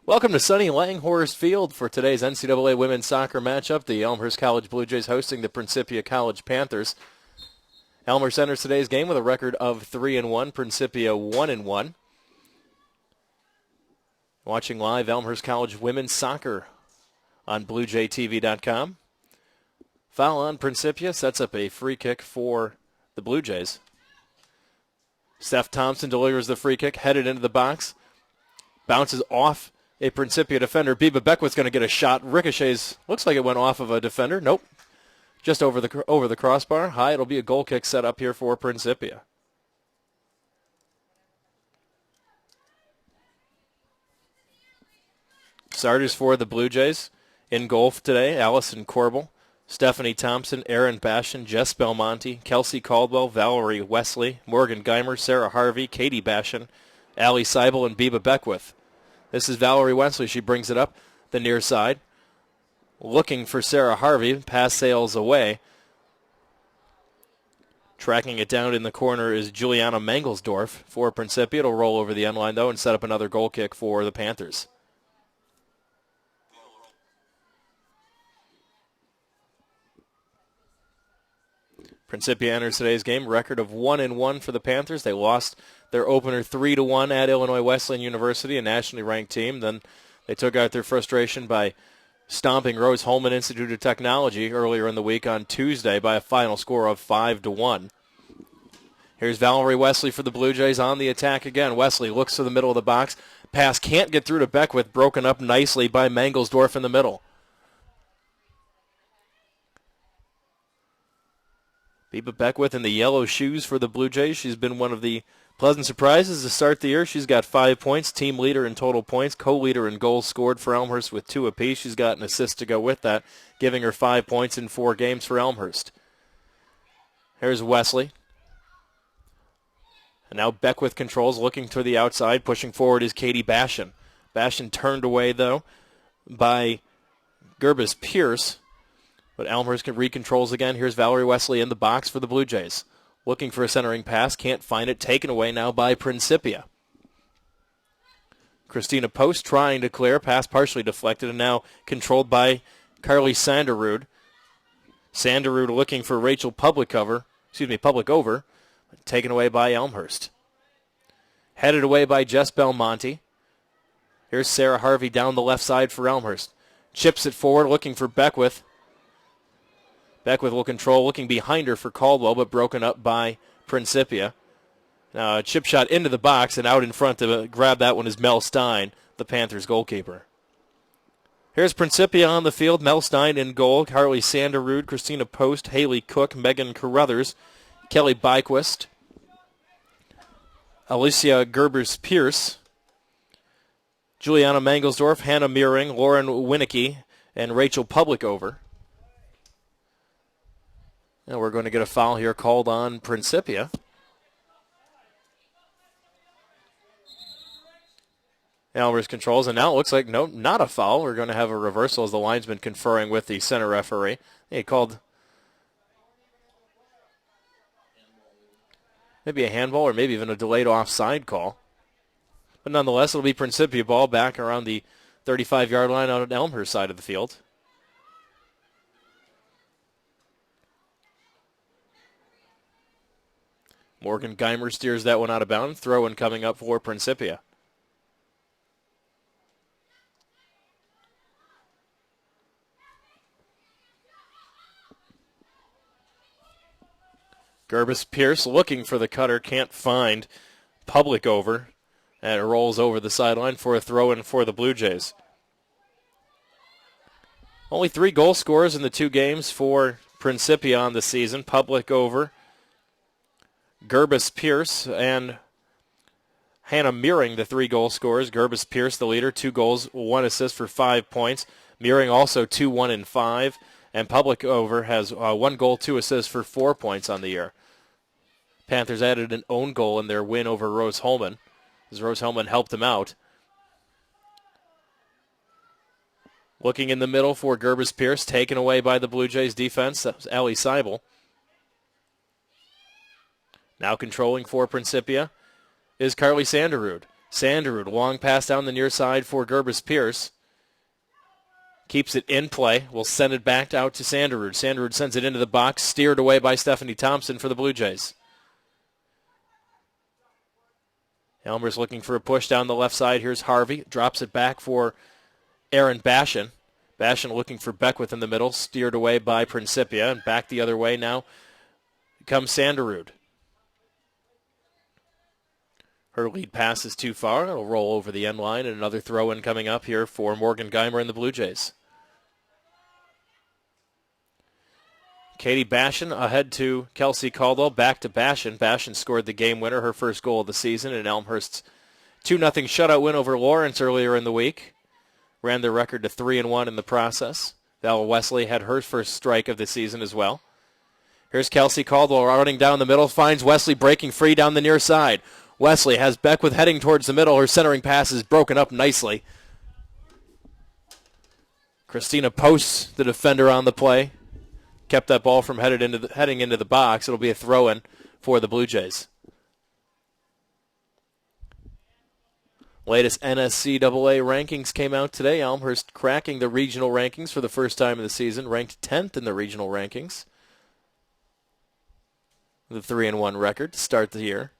Welcome to sunny Langhorse Field for today's NCAA women's soccer matchup. The Elmhurst College Blue Jays hosting the Principia College Panthers. Elmhurst enters today's game with a record of 3-1, Principia 1-1. Watching live Elmhurst College women's soccer on BlueJayTV.com. Foul on Principia sets up a free kick for the Blue Jays. Steph Thompson delivers the free kick, headed into the box. Bounces off a Principia defender. Biba Beckwith's going to get a shot. Ricochets, looks like it went off of a defender. Nope. Just over the crossbar. High, it'll be a goal kick set up here for Principia. Starters for the Blue Jays. In goal today, Allison Corbel, Stephanie Thompson, Erin Bashan, Jess Belmonte, Kelsey Caldwell, Valerie Wesley, Morgan Geimer, Sarah Harvey, Katie Bashan, Allie Seibel, and Biba Beckwith. This is Valerie Wesley. She brings it up the near side. Looking for Sarah Harvey. Pass sails away. Tracking it down in the corner is Juliana Mangelsdorf for Principia. It'll roll over the end line, though, and set up another goal kick for the Panthers. Principia enters today's game. Record of 1-1 for the Panthers. They lost their opener 3-1 at Illinois Wesleyan University, a nationally ranked team. Then they took out their frustration by stomping Rose-Hulman Institute of Technology earlier in the week on Tuesday by a final score of 5-1. Here's Valerie Wesley for the Blue Jays on the attack again. Wesley looks to the middle of the box. Pass can't get through to Beckwith, broken up nicely by Mangelsdorf in the middle. Biba Beckwith in the yellow shoes for the Blue Jays. She's been one of the pleasant surprises to start the year. She's got 5 points, team leader in total points, co-leader in goals scored for Elmhurst with 2 apiece. She's got an assist to go with that, giving her 5 points in 4 games for Elmhurst. Here's Wesley. And now Beckwith controls, looking to the outside. Pushing forward is Katie Bashan. Bashan turned away, though, by Gerbis Pierce. But Elmhurst recontrols again. Here's Valerie Wesley in the box for the Blue Jays. Looking for a centering pass. Can't find it. Taken away now by Principia. Christina Post trying to clear. Pass partially deflected and now controlled by Carly Sanderud. Sanderud looking for Rachel Public over. Taken away by Elmhurst. Headed away by Jess Belmonte. Here's Sarah Harvey down the left side for Elmhurst. Chips it forward looking for Beckwith. Beckwith will control, looking behind her for Caldwell, but broken up by Principia. Now a chip shot into the box, and out in front to grab that one is Mel Stein, the Panthers goalkeeper. Here's Principia on the field. Mel Stein in goal. Carly Sanderud, Christina Post, Haley Cook, Megan Carruthers, Kelly Byquist, Alicia Gerbers-Pierce, Juliana Mangelsdorf, Hannah Meering, Lauren Winicky, and Rachel Publicover. And we're going to get a foul here called on Principia. Elmhurst controls, and now it looks like, no, not a foul. We're going to have a reversal as the linesman conferring with the center referee. He called maybe a handball or maybe even a delayed offside call. But nonetheless, it'll be Principia ball back around the 35-yard line on Elmhurst side of the field. Morgan Geimer steers that one out of bounds. Throw-in coming up for Principia. Gerbis Pierce looking for the cutter. Can't find Public over. And it rolls over the sideline for a throw-in for the Blue Jays. Only 3 goal scorers in the 2 games for Principia on the season. Public over. Gerbis Pierce and Hannah Meering, the 3 goal scorers. Gerbis Pierce, the leader, 2 goals, 1 assist for 5 points. Meering also 2, 1, and 5. And Public over has 1 goal, 2 assists for 4 points on the year. Panthers added an own goal in their win over Rose-Hulman, as Rose-Hulman helped them out. Looking in the middle for Gerbis Pierce, taken away by the Blue Jays defense. That was Allie Seibel. Now controlling for Principia is Carly Sanderud. Sanderud, long pass down the near side for Gerbis-Pierce. Keeps it in play. Will send it back out to Sanderud. Sanderud sends it into the box, steered away by Stephanie Thompson for the Blue Jays. Elmhurst looking for a push down the left side. Here's Harvey. Drops it back for Aaron Bashan. Bashan looking for Beckwith in the middle. Steered away by Principia. And back the other way now comes Sanderud. Her lead pass is too far. It'll roll over the end line. And another throw-in coming up here for Morgan Geimer and the Blue Jays. Katie Bashan ahead to Kelsey Caldwell. Back to Bashan. Bashan scored the game winner, her first goal of the season in Elmhurst's 2-0 shutout win over Lawrence earlier in the week. Ran their record to 3-1 in the process. Val Wesley had her first strike of the season as well. Here's Kelsey Caldwell running down the middle. Finds Wesley breaking free down the near side. Wesley has Beckwith heading towards the middle. Her centering pass is broken up nicely. Christina posts the defender on the play. Kept that ball from heading into the box. It'll be a throw-in for the Blue Jays. Latest NSCAA rankings came out today. Elmhurst cracking the regional rankings for the first time in the season, ranked 10th in the regional rankings. The 3-1 record to start the year.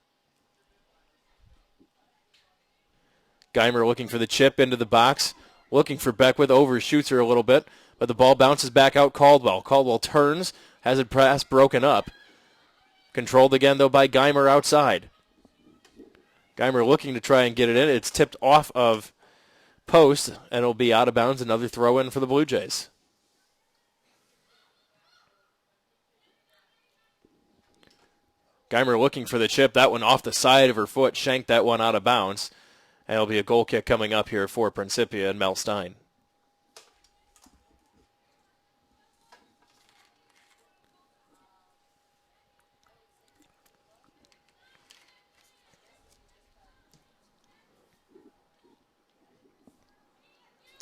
Geimer looking for the chip into the box, looking for Beckwith, overshoots her a little bit. But the ball bounces back out Caldwell. Caldwell turns, has it pass broken up. Controlled again, though, by Geimer outside. Geimer looking to try and get it in. It's tipped off of post, and it'll be out of bounds. Another throw-in for the Blue Jays. Geimer looking for the chip. That one off the side of her foot, shanked that one out of bounds. And it'll be a goal kick coming up here for Principia and Mel Stein.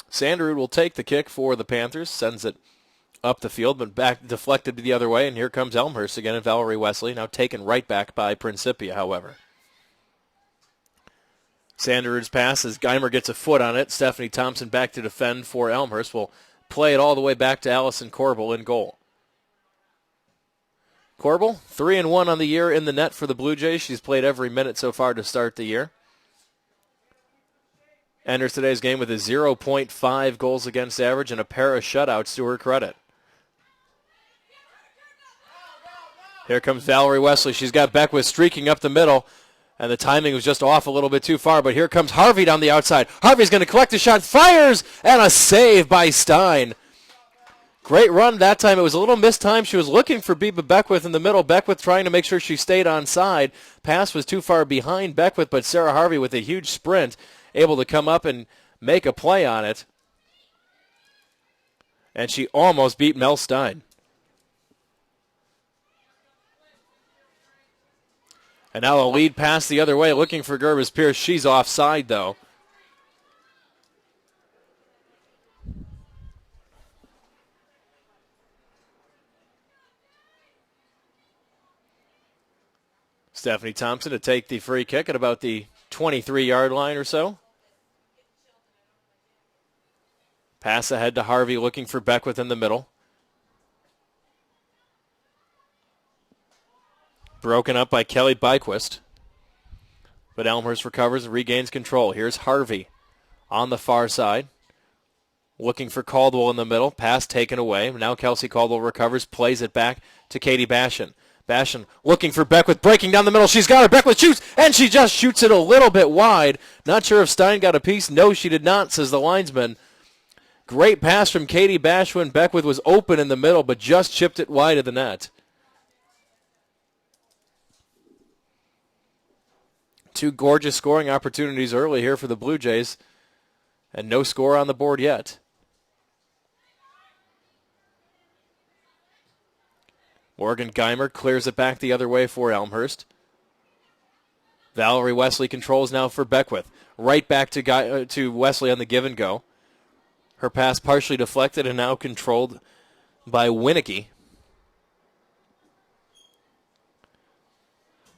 Sanderud will take the kick for the Panthers, sends it up the field, but back deflected the other way, and here comes Elmhurst again and Valerie Wesley, now taken right back by Principia, however. Sanderud's pass as Geimer gets a foot on it. Stephanie Thompson back to defend for Elmhurst. Will play it all the way back to Allison Corbel in goal. Corbel, 3-1 on the year in the net for the Blue Jays. She's played every minute so far to start the year. Enters today's game with a 0.5 goals against average and a pair of shutouts to her credit. Here comes Valerie Wesley. She's got Beckwith streaking up the middle, and the timing was just off a little bit too far, but here comes Harvey down the outside. Harvey's going to collect a shot, fires, and a save by Stein. Great run that time. It was a little mistimed. She was looking for Biba Beckwith in the middle. Beckwith trying to make sure she stayed onside. Pass was too far behind Beckwith, but Sarah Harvey with a huge sprint able to come up and make a play on it. And she almost beat Mel Stein. And now a lead pass the other way, looking for Gerbis-Pierce. She's offside, though. Stephanie Thompson to take the free kick at about the 23-yard line or so. Pass ahead to Harvey, looking for Beckwith in the middle. Broken up by Kelly Byquist. But Elmhurst recovers and regains control. Here's Harvey on the far side. Looking for Caldwell in the middle. Pass taken away. Now Kelsey Caldwell recovers, plays it back to Katie Bashan. Bashan looking for Beckwith, breaking down the middle. She's got her. Beckwith shoots, and she just shoots it a little bit wide. Not sure if Stein got a piece. No, she did not, says the linesman. Great pass from Katie Bashwin. Beckwith was open in the middle, but just chipped it wide of the net. Two gorgeous scoring opportunities early here for the Blue Jays, and no score on the board yet. Morgan Geimer clears it back the other way for Elmhurst. Valerie Wesley controls now for Beckwith. Right back to Wesley on the give and go. Her pass partially deflected and now controlled by Winicky.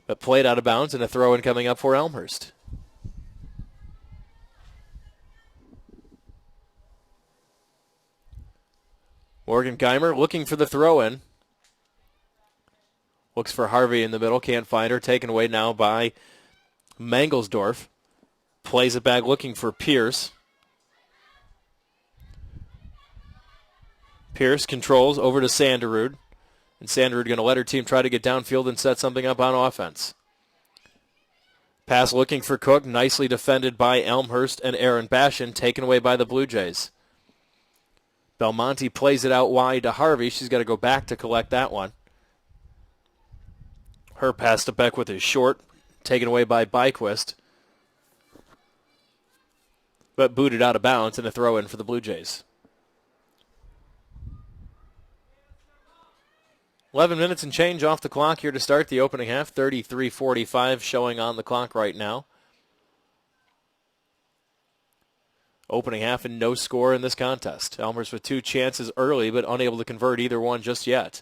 But played out of bounds and a throw-in coming up for Elmhurst. Morgan Geimer looking for the throw-in. Looks for Harvey in the middle. Can't find her. Taken away now by Mangelsdorf. Plays it back looking for Pierce. Pierce controls over to Sanderud. And Sanderud going to let her team try to get downfield and set something up on offense. Pass looking for Cook. Nicely defended by Elmhurst and Aaron Bashan. Taken away by the Blue Jays. Belmonte plays it out wide to Harvey. She's got to go back to collect that one. Her pass to Beckwith is short. Taken away by Byquist. But booted out of bounds and a throw in for the Blue Jays. 11 minutes and change off the clock here to start the opening half. 33:45 showing on the clock right now. Opening half and no score in this contest. Elmhurst with 2 chances early, but unable to convert either one just yet.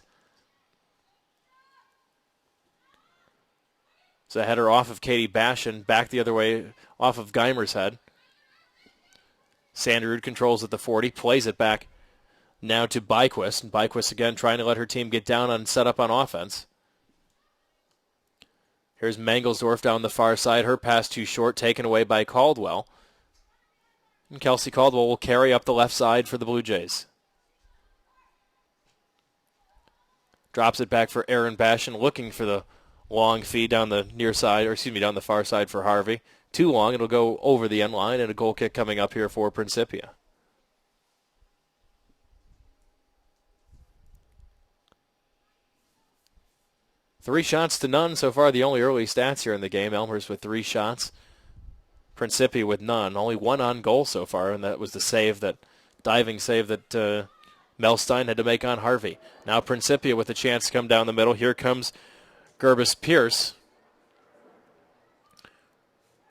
So a header off of Katie Bashan, back the other way, off of Geimer's head. Sanderud controls at the 40, plays it back now to Byquist. And Byquist again trying to let her team get down and set up on offense. Here's Mangelsdorf down the far side. Her pass too short, taken away by Caldwell. And Kelsey Caldwell will carry up the left side for the Blue Jays. Drops it back for Aaron Bashan, looking for the long feed down the near side, down the far side for Harvey. Too long, it'll go over the end line, and a goal kick coming up here for Principia. Three shots to none so far, the only early stats here in the game. Elmhurst with 3 shots. Principia with none. Only 1 on goal so far, and that was the diving save that Melstein had to make on Harvey. Now Principia with a chance to come down the middle. Here comes Gerbis Pierce.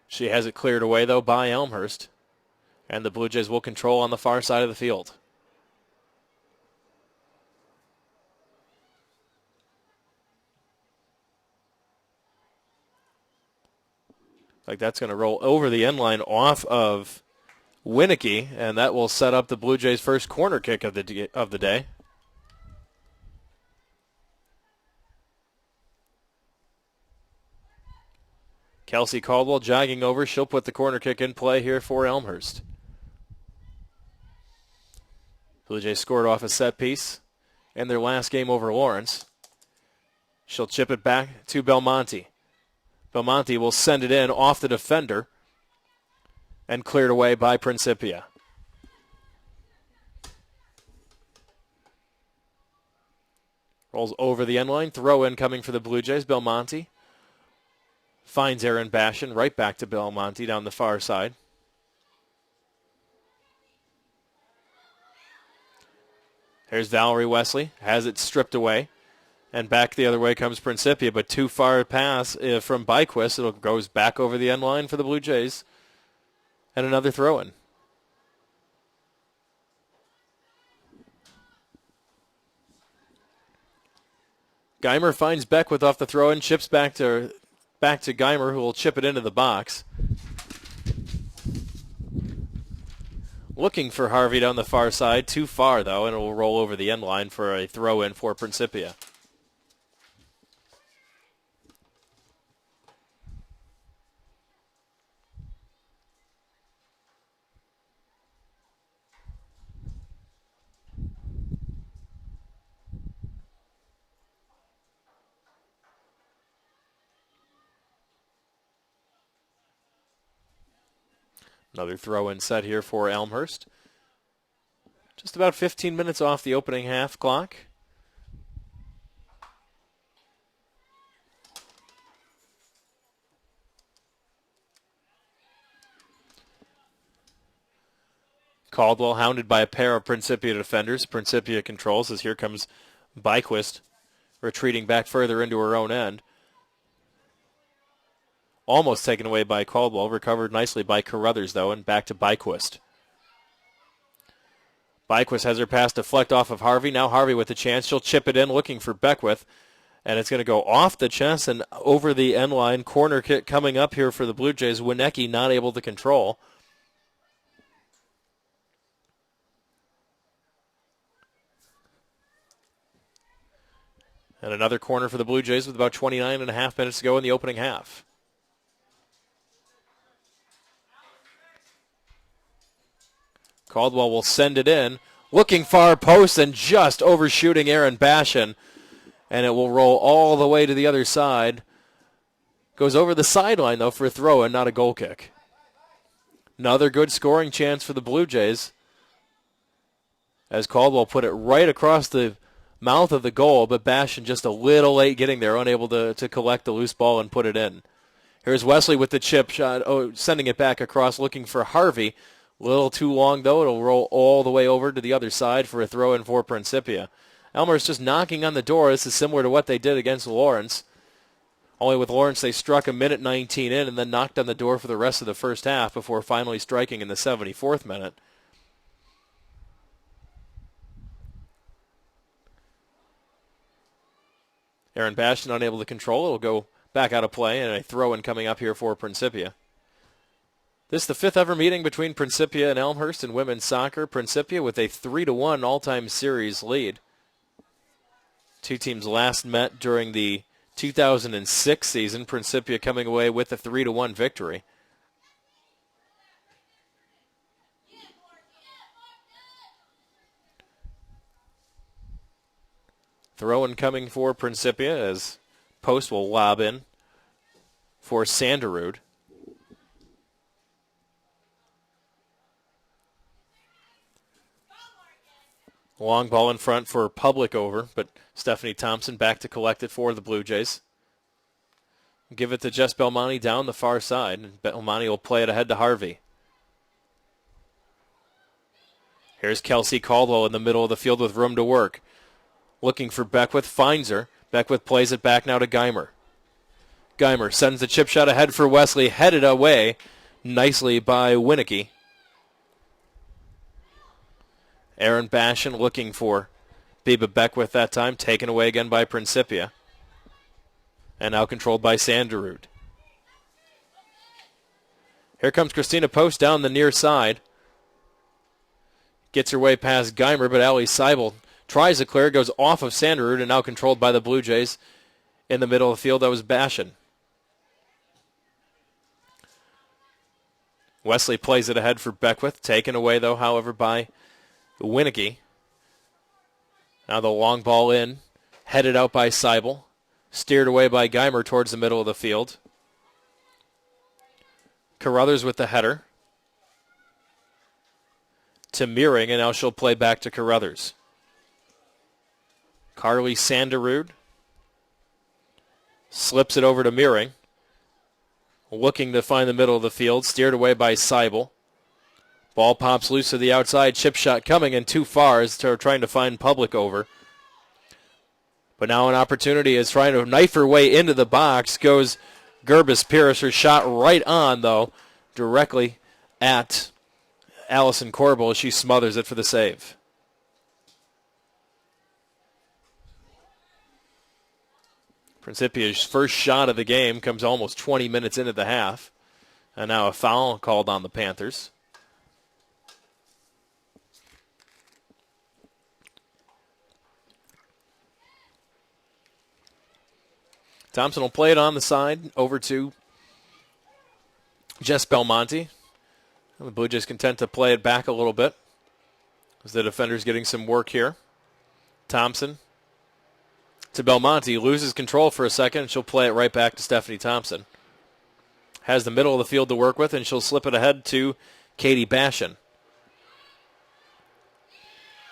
She has it cleared away, though, by Elmhurst. And the Blue Jays will control on the far side of the field. Like that's going to roll over the end line off of Winicky, and that will set up the Blue Jays' first corner kick of the day. Kelsey Caldwell jogging over. She'll put the corner kick in play here for Elmhurst. Blue Jays scored off a set piece in their last game over Lawrence. She'll chip it back to Belmonte. Belmonte will send it in off the defender and cleared away by Principia. Rolls over the end line. Throw in coming for the Blue Jays. Belmonte finds Aaron Bashan. Right back to Belmonte down the far side. Here's Valerie Wesley. Has it stripped away. And back the other way comes Principia, but too far pass from Byquist. It goes back over the end line for the Blue Jays. And another throw-in. Geimer finds Beckwith off the throw-in, chips back to Geimer, who will chip it into the box. Looking for Harvey down the far side. Too far, though, and it will roll over the end line for a throw-in for Principia. Another throw-in set here for Elmhurst. Just about 15 minutes off the opening half clock. Caldwell hounded by a pair of Principia defenders. Principia controls as here comes Byquist retreating back further into her own end. Almost taken away by Caldwell. Recovered nicely by Carruthers, though, and back to Byquist. Byquist has her pass deflect off of Harvey. Now Harvey with a chance. She'll chip it in, looking for Beckwith. And it's going to go off the chest and over the end line. Corner kick coming up here for the Blue Jays. Winicky not able to control. And another corner for the Blue Jays with about 29.5 minutes to go in the opening half. Caldwell will send it in. Looking far post and just overshooting Aaron Bashan. And it will roll all the way to the other side. Goes over the sideline, though, for a throw and not a goal kick. Another good scoring chance for the Blue Jays, as Caldwell put it right across the mouth of the goal, but Bashan just a little late getting there, unable to collect the loose ball and put it in. Here's Wesley with the chip shot, sending it back across, looking for Harvey. A little too long, though. It'll roll all the way over to the other side for a throw-in for Principia. Elmhurst just knocking on the door. This is similar to what they did against Lawrence. Only with Lawrence, they struck a minute 19 in and then knocked on the door for the rest of the first half before finally striking in the 74th minute. Aaron Bashan unable to control. It'll go back out of play, and a throw-in coming up here for Principia. This is the fifth ever meeting between Principia and Elmhurst in women's soccer. Principia with a 3-1 all-time series lead. Two teams last met during the 2006 season. Principia coming away with a 3-1 victory. Throw-in coming for Principia as Post will lob in for Sanderud. Long ball in front for Public over, but Stephanie Thompson back to collect it for the Blue Jays. Give it to Jess Belmonte down the far side. And Belmonte will play it ahead to Harvey. Here's Kelsey Caldwell in the middle of the field with room to work. Looking for Beckwith, finds her. Beckwith plays it back now to Geimer. Geimer sends the chip shot ahead for Wesley, headed away nicely by Winicky. Aaron Bashan looking for Biba Beckwith that time, taken away again by Principia. And now controlled by Sanderud. Here comes Christina Post down the near side. Gets her way past Geimer, but Ali Seibel tries to clear, goes off of Sanderud, and now controlled by the Blue Jays. In the middle of the field, that was Bashan. Wesley plays it ahead for Beckwith, taken away, though, however, by Winicky. Now the long ball in, headed out by Seibel. Steered away by Geimer towards the middle of the field. Carruthers with the header. To Meering, and now she'll play back to Carruthers. Carly Sanderud slips it over to Meering. Looking to find the middle of the field. Steered away by Seibel. Ball pops loose to the outside. Chip shot coming in too far as they're trying to find Public over. But now an opportunity is trying to knife her way into the box. Goes Gerbis Pierce. Her shot right on, though, directly at Allison Corbel as she smothers it for the save. Principia's first shot of the game comes almost 20 minutes into the half. And now a foul called on the Panthers. Thompson will play it on the side over to Jess Belmonte. The Blue Jays content to play it back a little bit as the defender's getting some work here. Thompson to Belmonte, loses control for a second, and she'll play it right back to Stephanie Thompson. Has the middle of the field to work with, and she'll slip it ahead to Katie Bashan.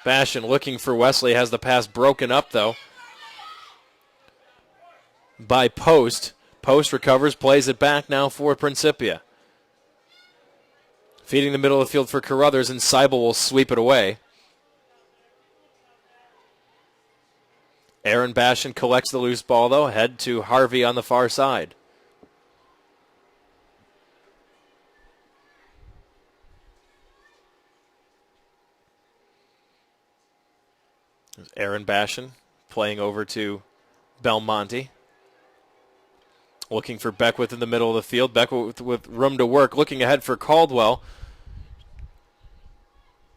Bashan looking for Wesley, has the pass broken up, though, by Post. Post recovers, plays it back now for Principia. Feeding the middle of the field for Carruthers, and Seibel will sweep it away. Aaron Bashan collects the loose ball, though, head to Harvey on the far side. There's Aaron Bashan playing over to Belmonte. Looking for Beckwith in the middle of the field. Beckwith with room to work. Looking ahead for Caldwell.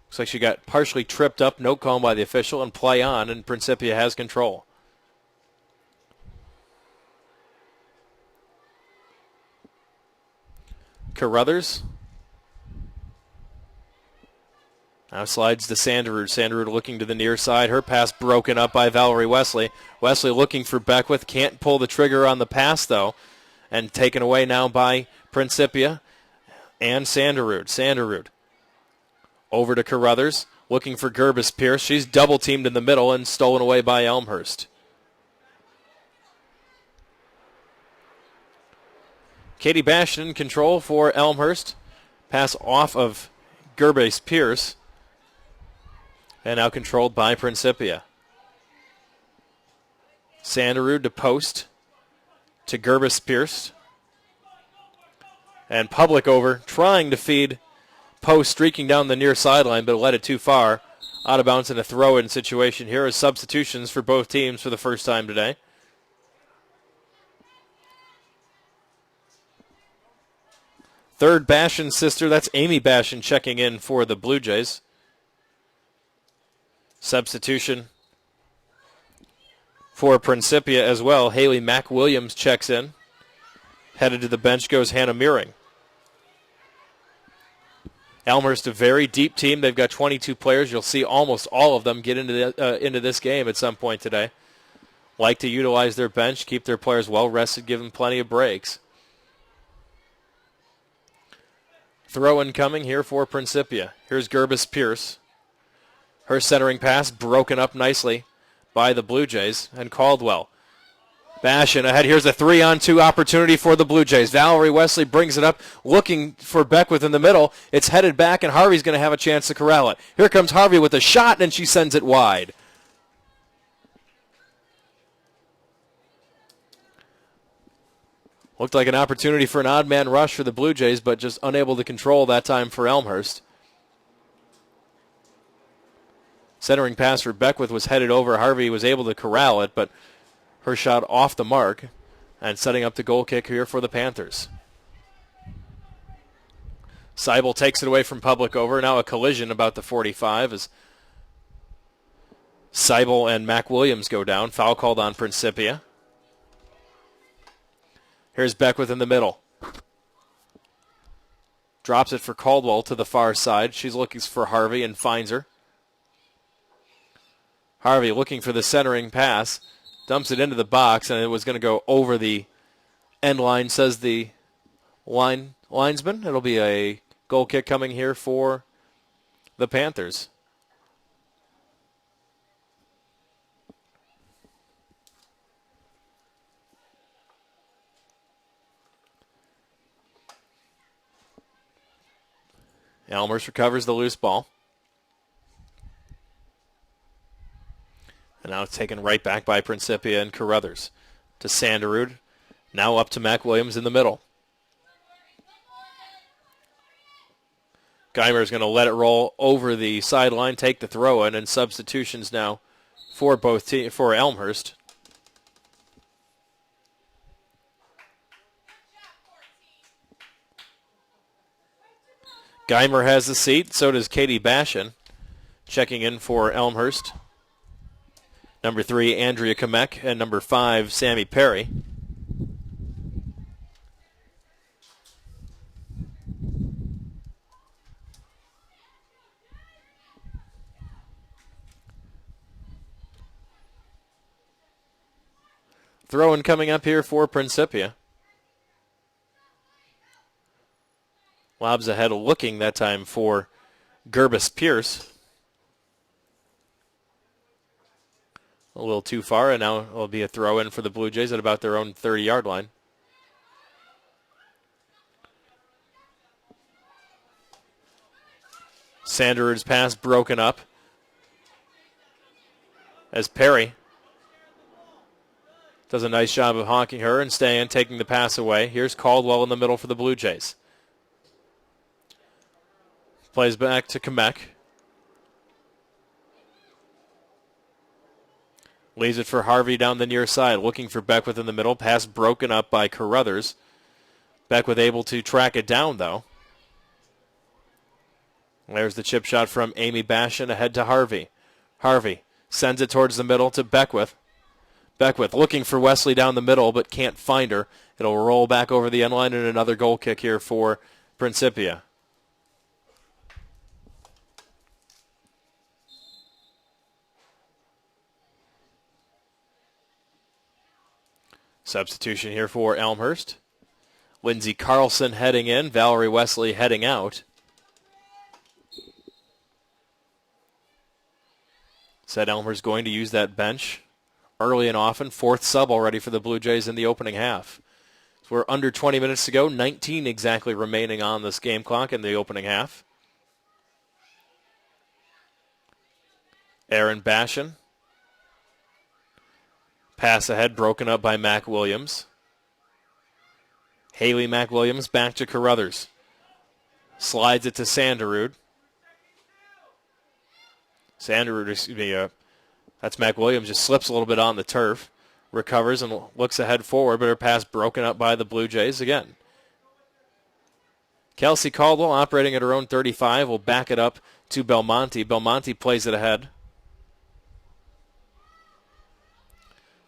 Looks like she got partially tripped up. No call by the official, and play on, and Principia has control. Carruthers. Now slides to Sanderud. Sanderud looking to the near side. Her pass broken up by Valerie Wesley. Wesley looking for Beckwith. Can't pull the trigger on the pass, though. And taken away now by Principia and Sanderud. Sanderud over to Carruthers. Looking for Gerbis Pierce. She's double-teamed in the middle and stolen away by Elmhurst. Katie Bastion in control for Elmhurst. Pass off of Gerbis Pierce. And now controlled by Principia. Sanderud to post to Gerbis Pierce. And Public over, trying to feed post, streaking down the near sideline, but led it too far. Out of bounds in a throw-in situation here as substitutions for both teams for the first time today. Third Bastion sister, that's Amy Bastion checking in for the Blue Jays. Substitution for Principia as well. Haley Mack-Williams checks in. Headed to the bench goes Hannah Meering. Elmhurst, a very deep team. They've got 22 players. You'll see almost all of them get into this game at some point today. Like to utilize their bench, keep their players well rested, give them plenty of breaks. Throw-in coming here for Principia. Here's Gerbis Pierce. Her centering pass broken up nicely by the Blue Jays and Caldwell. Bastion ahead. Here's a 3-on-2 opportunity for the Blue Jays. Valerie Wesley brings it up, looking for Beckwith in the middle. It's headed back, and Harvey's going to have a chance to corral it. Here comes Harvey with a shot, and she sends it wide. Looked like an opportunity for an odd man rush for the Blue Jays, but just unable to control that time for Elmhurst. Centering pass for Beckwith was headed over. Harvey was able to corral it, but her shot off the mark, and setting up the goal kick here for the Panthers. Seibel takes it away from Public over. Now a collision about the 45 as Seibel and Mack-Williams go down. Foul called on Principia. Here's Beckwith in the middle. Drops it for Caldwell to the far side. She's looking for Harvey and finds her. Harvey looking for the centering pass. Dumps it into the box, and it was going to go over the end line, says the linesman. It'll be a goal kick coming here for the Panthers. Elmhurst recovers the loose ball. And now it's taken right back by Principia and Carruthers to Sanderud. Now up to Mack-Williams in the middle. Geimer is going to let it roll over the sideline, take the throw in, and substitutions now for for Elmhurst. Geimer has the seat, so does Katie Bastion. Checking in for Elmhurst. Number 3, Andrea Kamek, and number 5, Sammy Perry. Throw-in coming up here for Principia. Lobs ahead, looking that time for Gerbis Pierce. A little too far, and now it'll be a throw-in for the Blue Jays at about their own 30-yard line. Sanderud's pass broken up as Perry does a nice job of honking her and staying, taking the pass away. Here's Caldwell in the middle for the Blue Jays. Plays back to Kamek. Leaves it for Harvey down the near side, looking for Beckwith in the middle. Pass broken up by Carruthers. Beckwith able to track it down, though. There's the chip shot from Amy Bastion ahead to Harvey. Harvey sends it towards the middle to Beckwith. Beckwith looking for Wesley down the middle, but can't find her. It'll roll back over the end line, and another goal kick here for Principia. Substitution here for Elmhurst. Lindsay Carlson heading in, Valerie Wesley heading out. Said Elmhurst going to use that bench early and often. Fourth sub already for the Blue Jays in the opening half. So we're under 20 minutes to go. 19 exactly remaining on this game clock in the opening half. Aaron Bashan. Pass ahead broken up by Mac Williams. Haley McWilliams back to Carruthers. Slides it to Sanderud. That's McWilliams, just slips a little bit on the turf. Recovers and looks ahead forward, but her pass broken up by the Blue Jays again. Kelsey Caldwell, operating at her own 35, will back it up to Belmonte. Belmonte plays it ahead.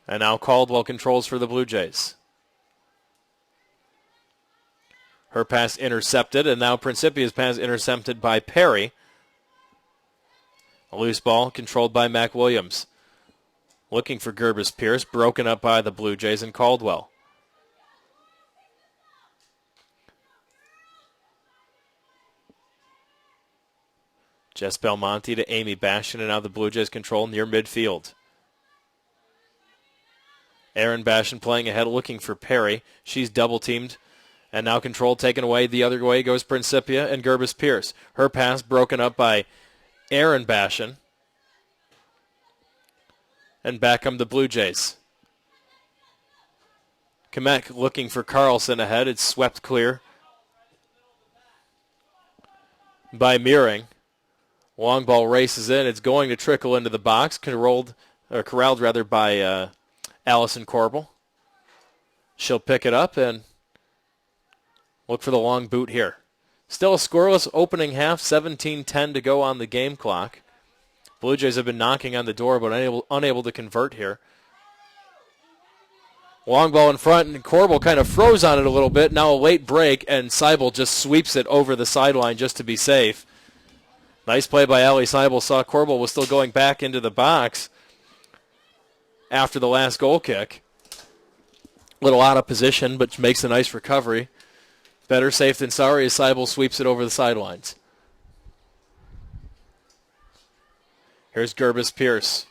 And now Caldwell controls for the Blue Jays. Her pass intercepted, and now Principia's pass intercepted by Perry. A loose ball controlled by Mac Williams. Looking for Gerbis Pierce, broken up by the Blue Jays and Caldwell. Jess Belmonte to Amy Bashan, and now the Blue Jays control near midfield. Aaron Bashan playing ahead, looking for Perry. She's double-teamed. And now control taken away. The other way goes Principia and Gerbis Pierce. Her pass broken up by Aaron Bashan. And back come the Blue Jays. Kamek looking for Carlson ahead. It's swept clear by Meering. Long ball races in. It's going to trickle into the box. Corralled by Allison Corbel. She'll pick it up and look for the long boot here. Still a scoreless opening half, 17-10 to go on the game clock. Blue Jays have been knocking on the door, but unable to convert here. Long ball in front, and Corbel kind of froze on it a little bit. Now a late break, and Seibel just sweeps it over the sideline just to be safe. Nice play by Allie Seibel. Saw Corbel was still going back into the box after the last goal kick. Little out of position, but makes a nice recovery. Better safe than sorry as Seibel sweeps it over the sidelines. Here's Gerbis Pierce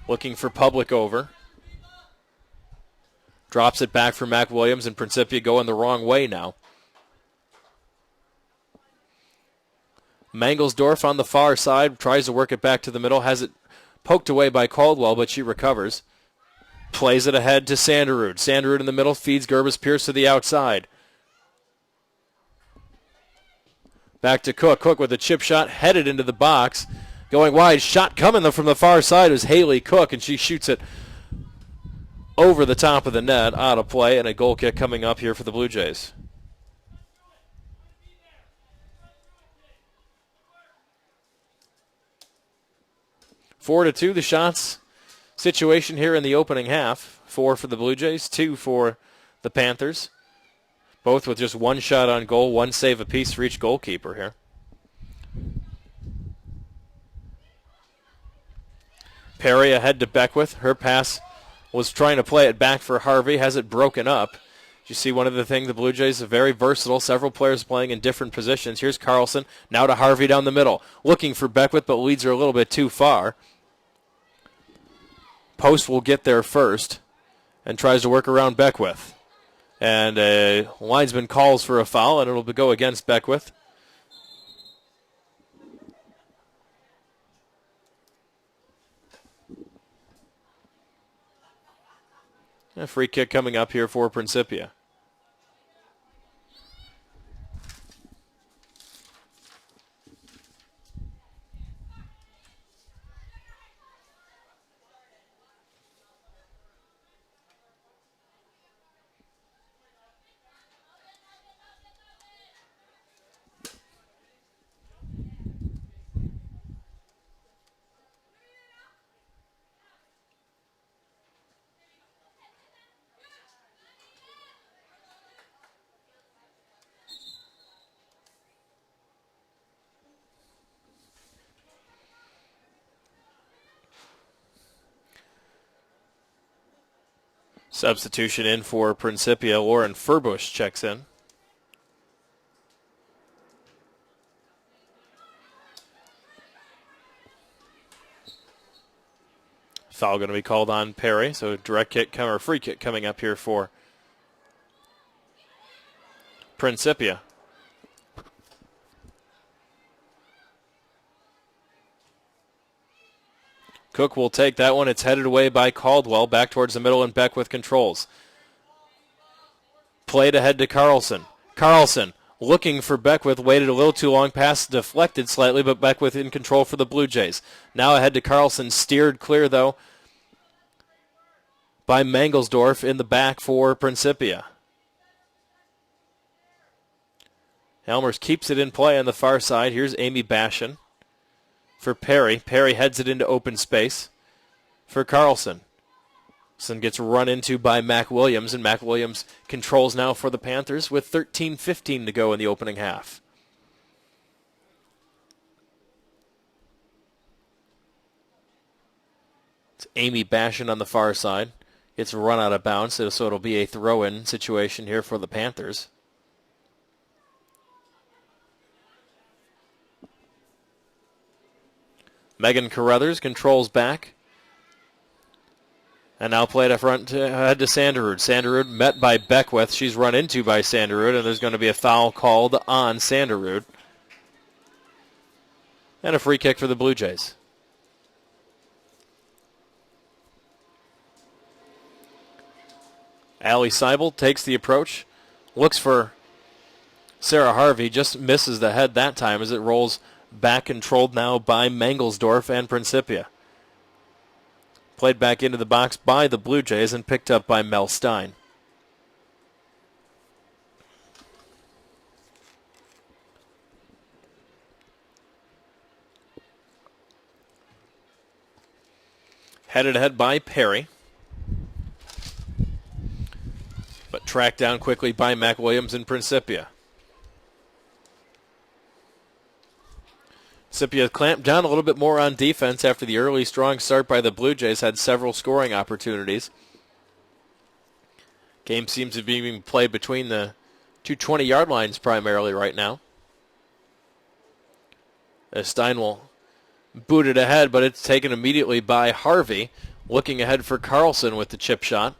looking for Public over. Drops it back for Mac Williams, and Principia going the wrong way now. Mangelsdorf on the far side tries to work it back to the middle. Has it poked away by Caldwell, but she recovers. Plays it ahead to Sanderud. Sanderud in the middle feeds Gerbis Pierce to the outside. Back to Cook. Cook with a chip shot headed into the box. Going wide. Shot coming from the far side is Haley Cook, and she shoots it over the top of the net, out of play, and a goal kick coming up here for the Blue Jays. 4-2 the shots situation here in the opening half. 4 for the Blue Jays, 2 for the Panthers. Both with just one shot on goal, one save apiece for each goalkeeper here. Perry ahead to Beckwith. Her pass was trying to play it back for Harvey. Has it broken up. You see one of the things, the Blue Jays are very versatile. Several players playing in different positions. Here's Carlson. Now to Harvey down the middle. Looking for Beckwith, but leads her a little bit too far. Post will get there first and tries to work around Beckwith. And a linesman calls for a foul, and it'll go against Beckwith. A free kick coming up here for Principia. Substitution in for Principia. Lauren Furbush checks in. Foul going to be called on Perry, so direct kick or free kick coming up here for Principia. Cook will take that one. It's headed away by Caldwell. Back towards the middle, and Beckwith controls. Played ahead to Carlson. Carlson looking for Beckwith. Waited a little too long. Pass deflected slightly, but Beckwith in control for the Blue Jays. Now ahead to Carlson. Steered clear, though, by Mangelsdorf in the back for Principia. Elmhurst keeps it in play on the far side. Here's Amy Bashan for Perry. Perry heads it into open space for Carlson. Carlson gets run into by Mac Williams, and Mac Williams controls now for the Panthers with 13:15 to go in the opening half. It's Amy Bashan on the far side. It's run out of bounds, so it'll be a throw-in situation here for the Panthers. Megan Carruthers controls back. And now played up front ahead to Sanderud. Sanderud met by Beckwith. She's run into by Sanderud, and there's going to be a foul called on Sanderud. And a free kick for the Blue Jays. Allie Seibel takes the approach. Looks for Sarah Harvey. Just misses the head that time as it rolls back, controlled now by Mangelsdorf and Principia. Played back into the box by the Blue Jays and picked up by Mel Stein. Headed ahead by Perry, but tracked down quickly by Mac Williams and Principia. Principia clamped down a little bit more on defense after the early strong start by the Blue Jays. Had several scoring opportunities. Game seems to be being played between the two 20-yard lines primarily right now. As Stein will boot it ahead, but it's taken immediately by Harvey. Looking ahead for Carlson with the chip shot.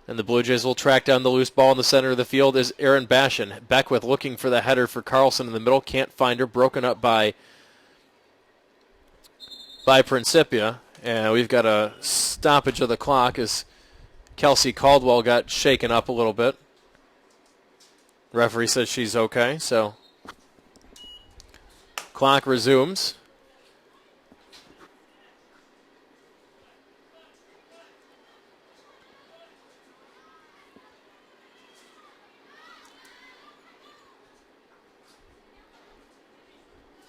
And the Blue Jays will track down the loose ball in the center of the field is Erin Bashan. Beckwith looking for the header for Carlson in the middle. Can't find her. Broken up by Principia. And we've got a stoppage of the clock as Kelsey Caldwell got shaken up a little bit. Referee says she's okay, so clock resumes.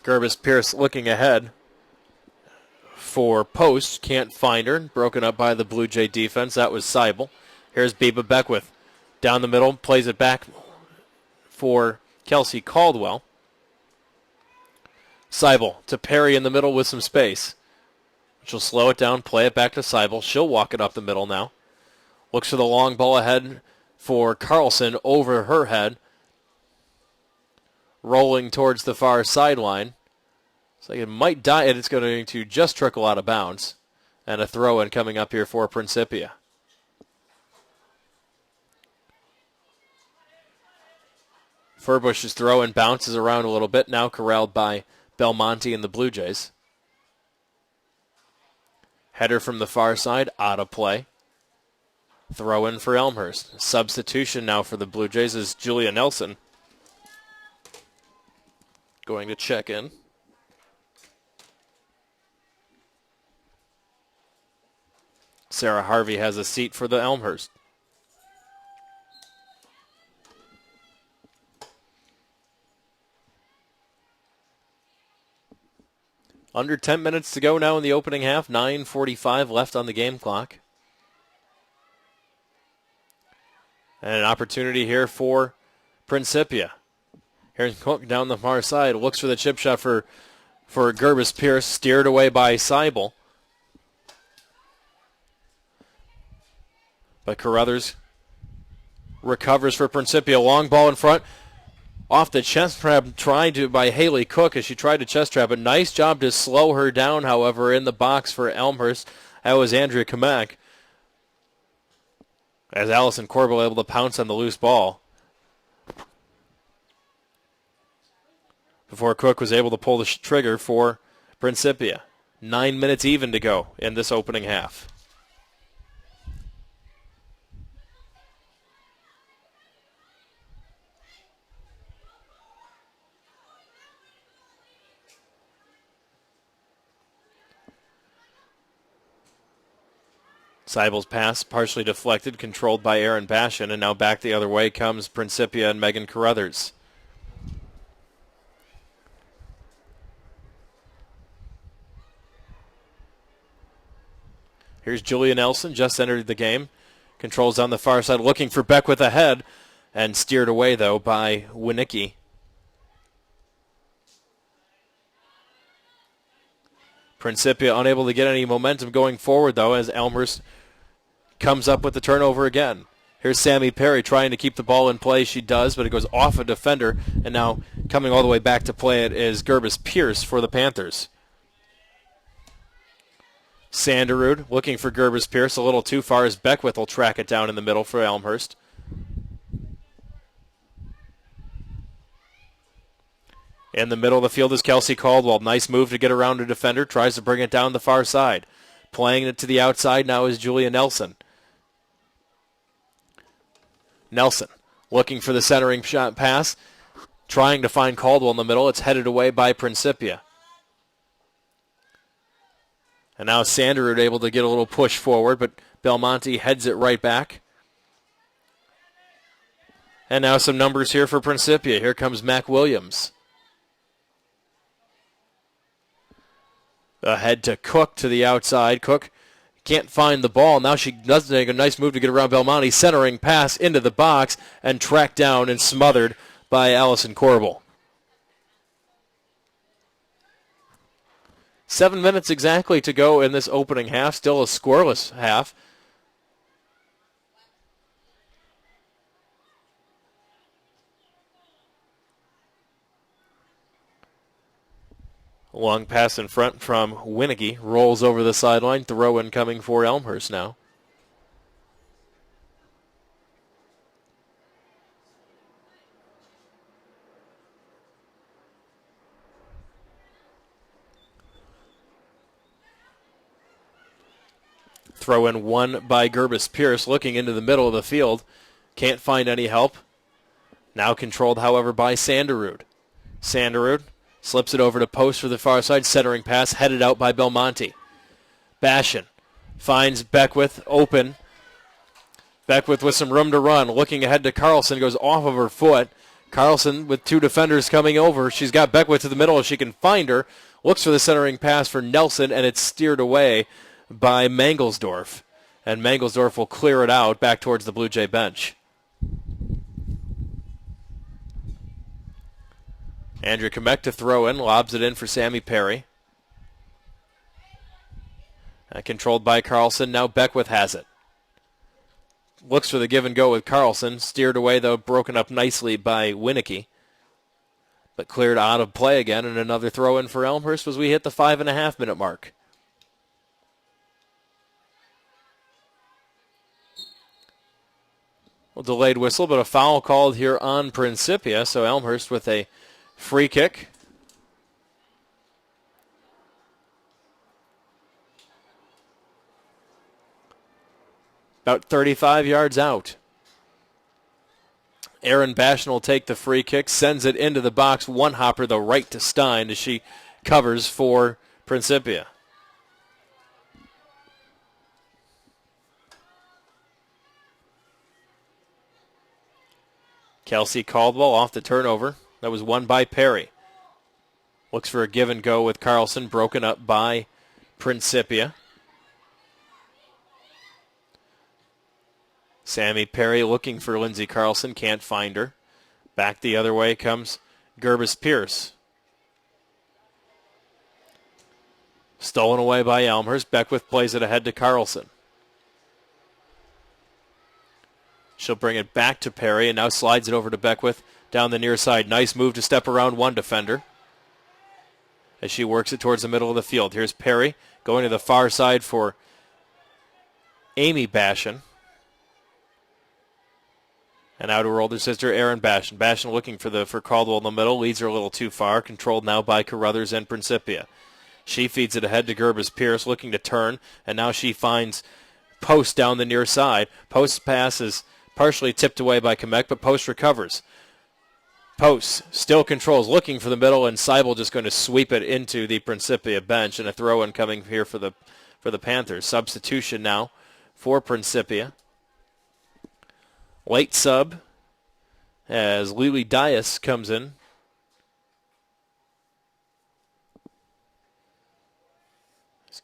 Gerbis Pierce looking ahead for post. Can't find her. Broken up by the Blue Jay defense. That was Seibel. Here's Biba Beckwith. Down the middle. Plays it back for Kelsey Caldwell. Seibel to Perry in the middle with some space. She'll slow it down. Play it back to Seibel. She'll walk it up the middle now. Looks for the long ball ahead for Carlson over her head. Rolling towards the far sideline. It's like it might die, and it's going to just trickle out of bounds. And a throw-in coming up here for Principia. Furbush's throw-in bounces around a little bit, now corralled by Belmonte and the Blue Jays. Header from the far side, out of play. Throw-in for Elmhurst. Substitution now for the Blue Jays is Julia Nelson going to check in. Sarah Harvey has a seat for the Elmhurst. Under 10 minutes to go now in the opening half. 9:45 left on the game clock. And an opportunity here for Principia. Here's Cook down the far side. Looks for the chip shot for Gerbis Pierce. Steered away by Seibel. But Carruthers recovers for Principia. Long ball in front. Off the chest trap tried to by Haley Cook as she tried to chest trap. A nice job to slow her down, however, in the box for Elmhurst. That was Andrea Kamek. As Allison Corbell able to pounce on the loose ball. Before Cook was able to pull the trigger for Principia. 9 minutes even to go in this opening half. Seibel's pass partially deflected, controlled by Aaron Bashan, and now back the other way comes Principia and Megan Carruthers. Here's Julia Nelson, just entered the game. Controls on the far side, looking for Beckwith ahead, and steered away, though, by Winicki. Principia unable to get any momentum going forward, though, as Elmhurst comes up with the turnover again. Here's Sammy Perry trying to keep the ball in play. She does, but it goes off a defender, and now coming all the way back to play it is Gerbis Pierce for the Panthers. Sanderud looking for Gerbis Pierce a little too far as Beckwith will track it down in the middle for Elmhurst. In the middle of the field is Kelsey Caldwell. Nice move to get around a defender. Tries to bring it down the far side. Playing it to the outside now is Julia Nelson. Nelson looking for the centering shot pass. Trying to find Caldwell in the middle. It's headed away by Principia. And now Sanderud able to get a little push forward, but Belmonte heads it right back. And now some numbers here for Principia. Here comes Mac Williams. Ahead to Cook to the outside. Cook can't find the ball. Now she does make a nice move to get around Belmonte. Centering pass into the box and tracked down and smothered by Allison Corbell. 7 minutes exactly to go in this opening half. Still a scoreless half. Long pass in front from Winicki. Rolls over the sideline. Throw in coming for Elmhurst now. Throw in one by Gerbis Pierce, looking into the middle of the field. Can't find any help. Now controlled, however, by Sanderud. Sanderud slips it over to post for the far side. Centering pass headed out by Belmonte. Bashan finds Beckwith open. Beckwith with some room to run. Looking ahead to Carlson. Goes off of her foot. Carlson with two defenders coming over. She's got Beckwith to the middle if she can find her. Looks for the centering pass for Nelson, and it's steered away by Mangelsdorf. And Mangelsdorf will clear it out back towards the Blue Jay bench. Andrea Kamek to throw in, lobs it in for Sammy Perry. Controlled by Carlson, now Beckwith has it. Looks for the give and go with Carlson, steered away though, broken up nicely by Winicki. But cleared out of play again, and another throw in for Elmhurst as we hit the 5.5 minute mark. Well, delayed whistle, but a foul called here on Principia, so Elmhurst with a free kick. About 35 yards out. Aaron Bashan will take the free kick, sends it into the box. One hopper, though, right to Stein as she covers for Principia. Kelsey Caldwell off the turnover. That was won by Perry. Looks for a give and go with Carlson, broken up by Principia. Sammy Perry looking for Lindsey Carlson, can't find her. Back the other way comes Gerbis Pierce. Stolen away by Elmhurst. Beckwith plays it ahead to Carlson. She'll bring it back to Perry and now slides it over to Beckwith down the near side. Nice move to step around one defender as she works it towards the middle of the field. Here's Perry going to the far side for Amy Bashan. And out to her older sister, Erin Bashan. Bashan looking for Caldwell in the middle. Leads her a little too far. Controlled now by Carruthers and Principia. She feeds it ahead to Gerbis Pierce, looking to turn. And now she finds Post down the near side. Post's pass is partially tipped away by Kamek, but Post recovers. Post still controls, looking for the middle, and Seibel just going to sweep it into the Principia bench. And a throw-in coming here for the Panthers. Substitution now for Principia. Late sub as Lily Dias comes in.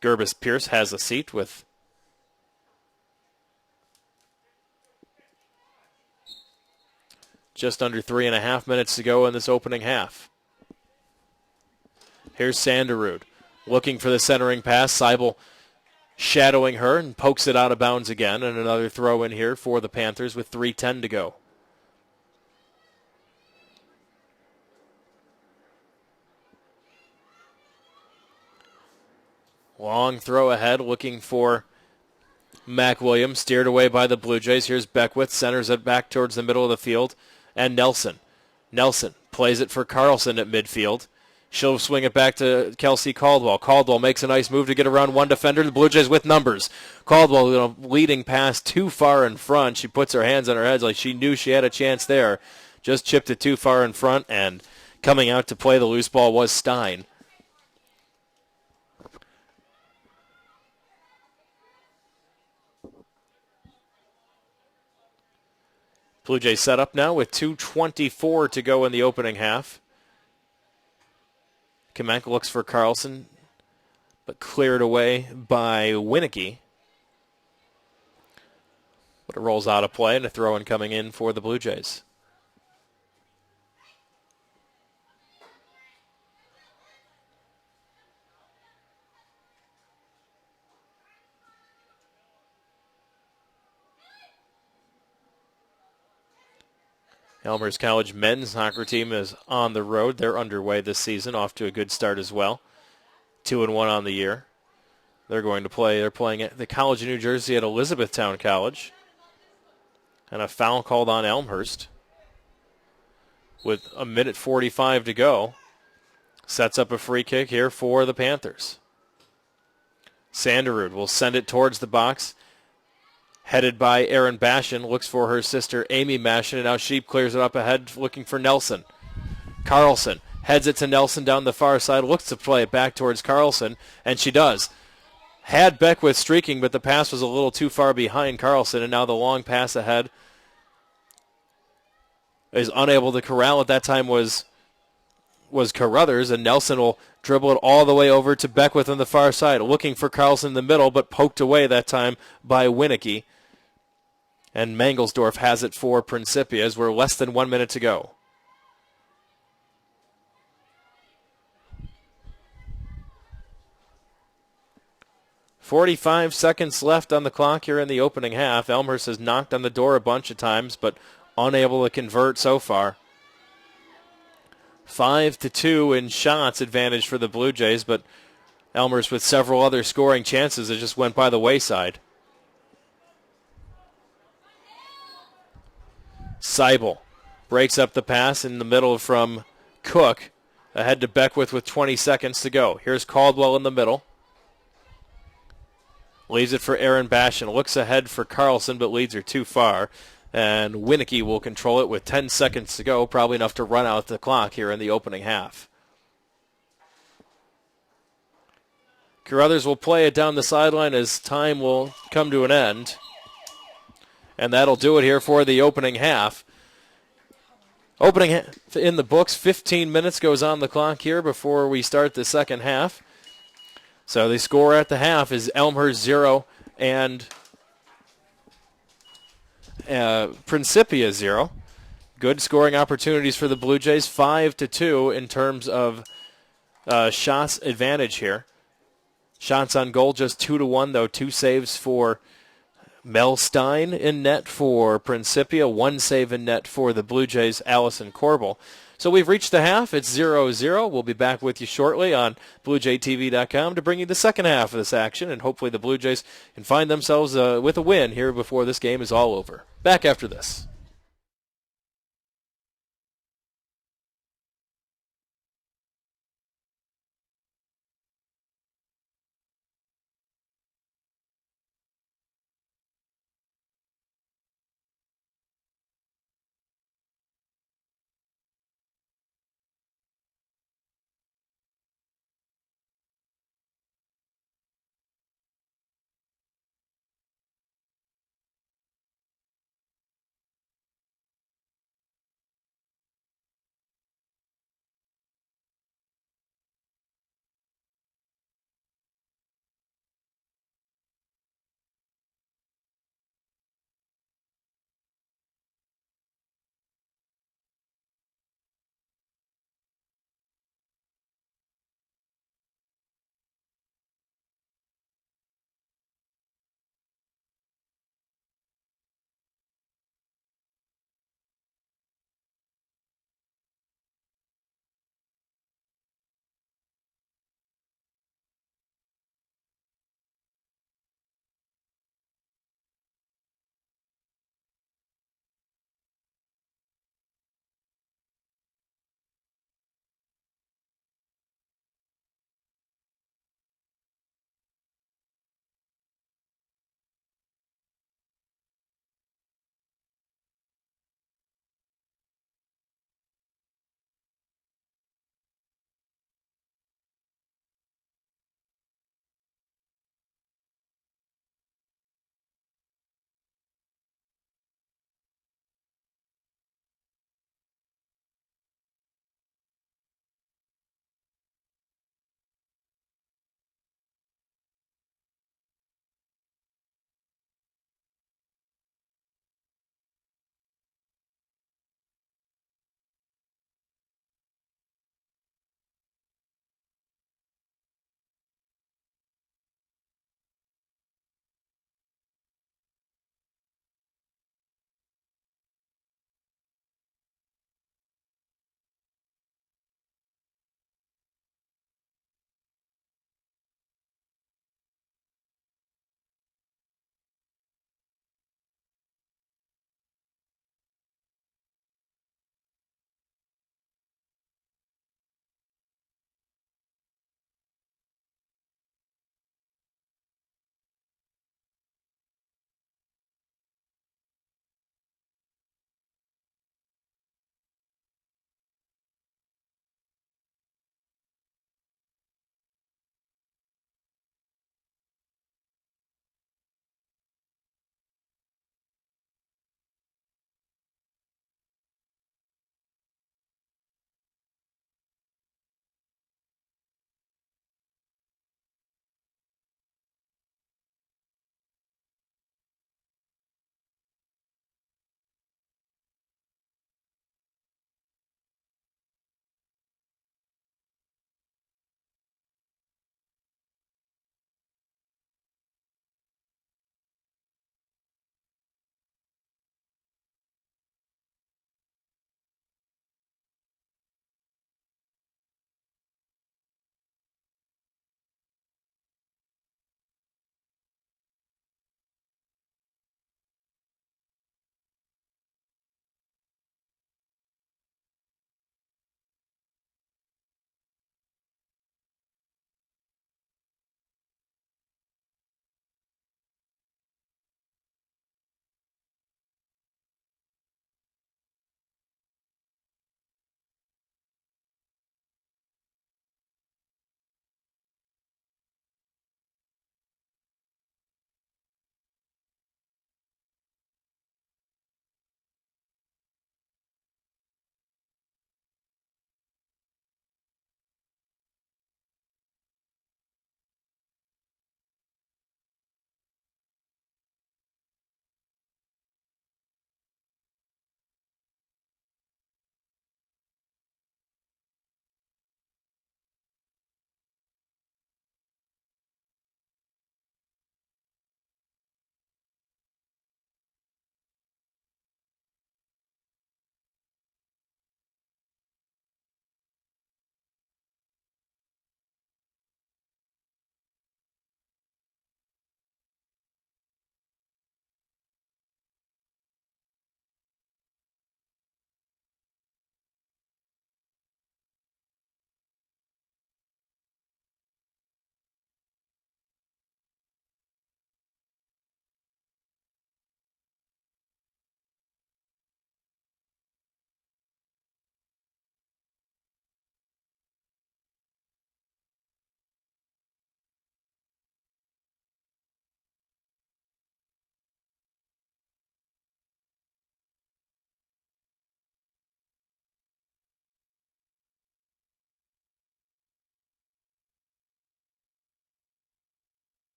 Gerbis Pierce has a seat with just under 3.5 minutes to go in this opening half. Here's Sanderud looking for the centering pass. Seibel shadowing her and pokes it out of bounds again. And another throw in here for the Panthers with 3:10 to go. Long throw ahead looking for Mac Williams. Steered away by the Blue Jays. Here's Beckwith. Centers it back towards the middle of the field. And Nelson. Nelson plays it for Carlson at midfield. She'll swing it back to Kelsey Caldwell. Caldwell makes a nice move to get around one defender. The Blue Jays with numbers. Caldwell leading pass too far in front. She puts her hands on her head like she knew she had a chance there. Just chipped it too far in front, and coming out to play the loose ball was Stein. Blue Jays set up now with 2:24 to go in the opening half. Kamek looks for Carlson, but cleared away by Winicky. But it rolls out of play, and a throw-in coming in for the Blue Jays. Elmhurst College men's soccer team is on the road. They're underway this season, off to a good start as well. 2-1 on the year. They're playing at the College of New Jersey at Elizabethtown College. And a foul called on Elmhurst with 1:45 to go. Sets up a free kick here for the Panthers. Sanderud will send it towards the box. Headed by Erin Bashan, looks for her sister Amy Bashan, and now she clears it up ahead looking for Nelson. Carlson heads it to Nelson down the far side, looks to play it back towards Carlson, and she does. Had Beckwith streaking, but the pass was a little too far behind Carlson, and now the long pass ahead is unable to corral it. That time was Carruthers, and Nelson will dribble it all the way over to Beckwith on the far side, looking for Carlson in the middle, but poked away that time by Winicky. And Mangelsdorf has it for Principia as we're less than 1 minute to go. .45 seconds left on the clock here in the opening half. Elmhurst has knocked on the door a bunch of times, but unable to convert so far. 5-2 in shots advantage for the Blue Jays, but Elmhurst with several other scoring chances that just went by the wayside. Seibel breaks up the pass in the middle from Cook. Ahead to Beckwith with 20 seconds to go. Here's Caldwell in the middle. Leaves it for Erin Bashan. Looks ahead for Carlson, but leads her too far. And Winicky will control it with 10 seconds to go, probably enough to run out the clock here in the opening half. Carruthers will play it down the sideline as time will come to an end. And that'll do it here for the opening half. Opening in the books, 15 minutes goes on the clock here before we start the second half. So the score at the half is Elmhurst 0 and Principia 0. Good scoring opportunities for the Blue Jays, 5-2 in terms of shots advantage here. Shots on goal just 2-1, though. 2 saves for Mel Stein in net for Principia, one save in net for the Blue Jays, Allison Corbel. So we've reached the half. It's 0-0. We'll be back with you shortly on BlueJayTV.com to bring you the second half of this action, and hopefully the Blue Jays can find themselves with a win here before this game is all over. Back after this.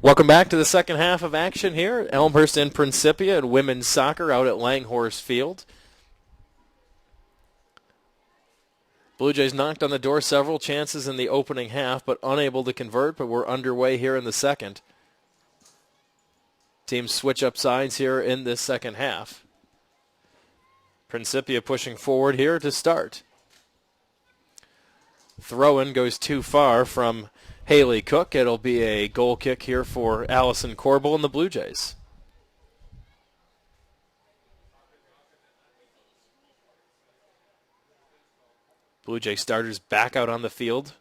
Welcome back to the second half of action here. Elmhurst and Principia in women's soccer out at Langhorse Field. Blue Jays knocked on the door several chances in the opening half, but unable to convert, but we're underway here in the second. Teams switch up sides here in this second half. Principia pushing forward here to start. Throw-in goes too far from Haley Cook. It'll be a goal kick here for Allison Corbel and the Blue Jays. Blue Jay starters back out on the field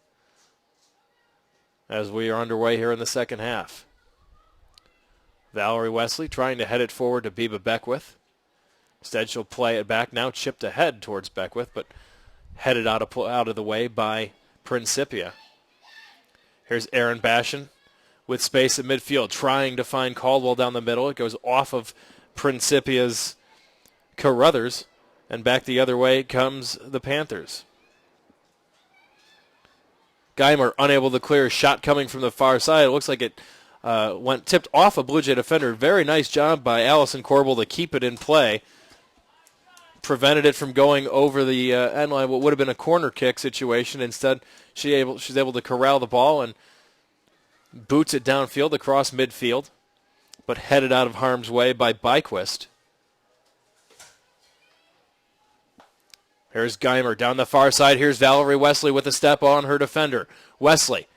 as we are underway here in the second half. Valerie Wesley trying to head it forward to Biba Beckwith. Instead, she'll play it back now, chipped ahead towards Beckwith, but headed out of the way by Principia. Here's Aaron Bashan with space at midfield, trying to find Caldwell down the middle. It goes off of Principia's Carruthers, and back the other way comes the Panthers. Geimer unable to clear a shot coming from the far side. It looks like it went tipped off a Blue Jay defender. Very nice job by Allison Corbel to keep it in play. Prevented it from going over the end line, what would have been a corner kick situation. Instead, she's able to corral the ball and boots it downfield across midfield, but headed out of harm's way by Byquist. Here's Geimer down the far side. Here's Valerie Wesley with a step on her defender. Wesley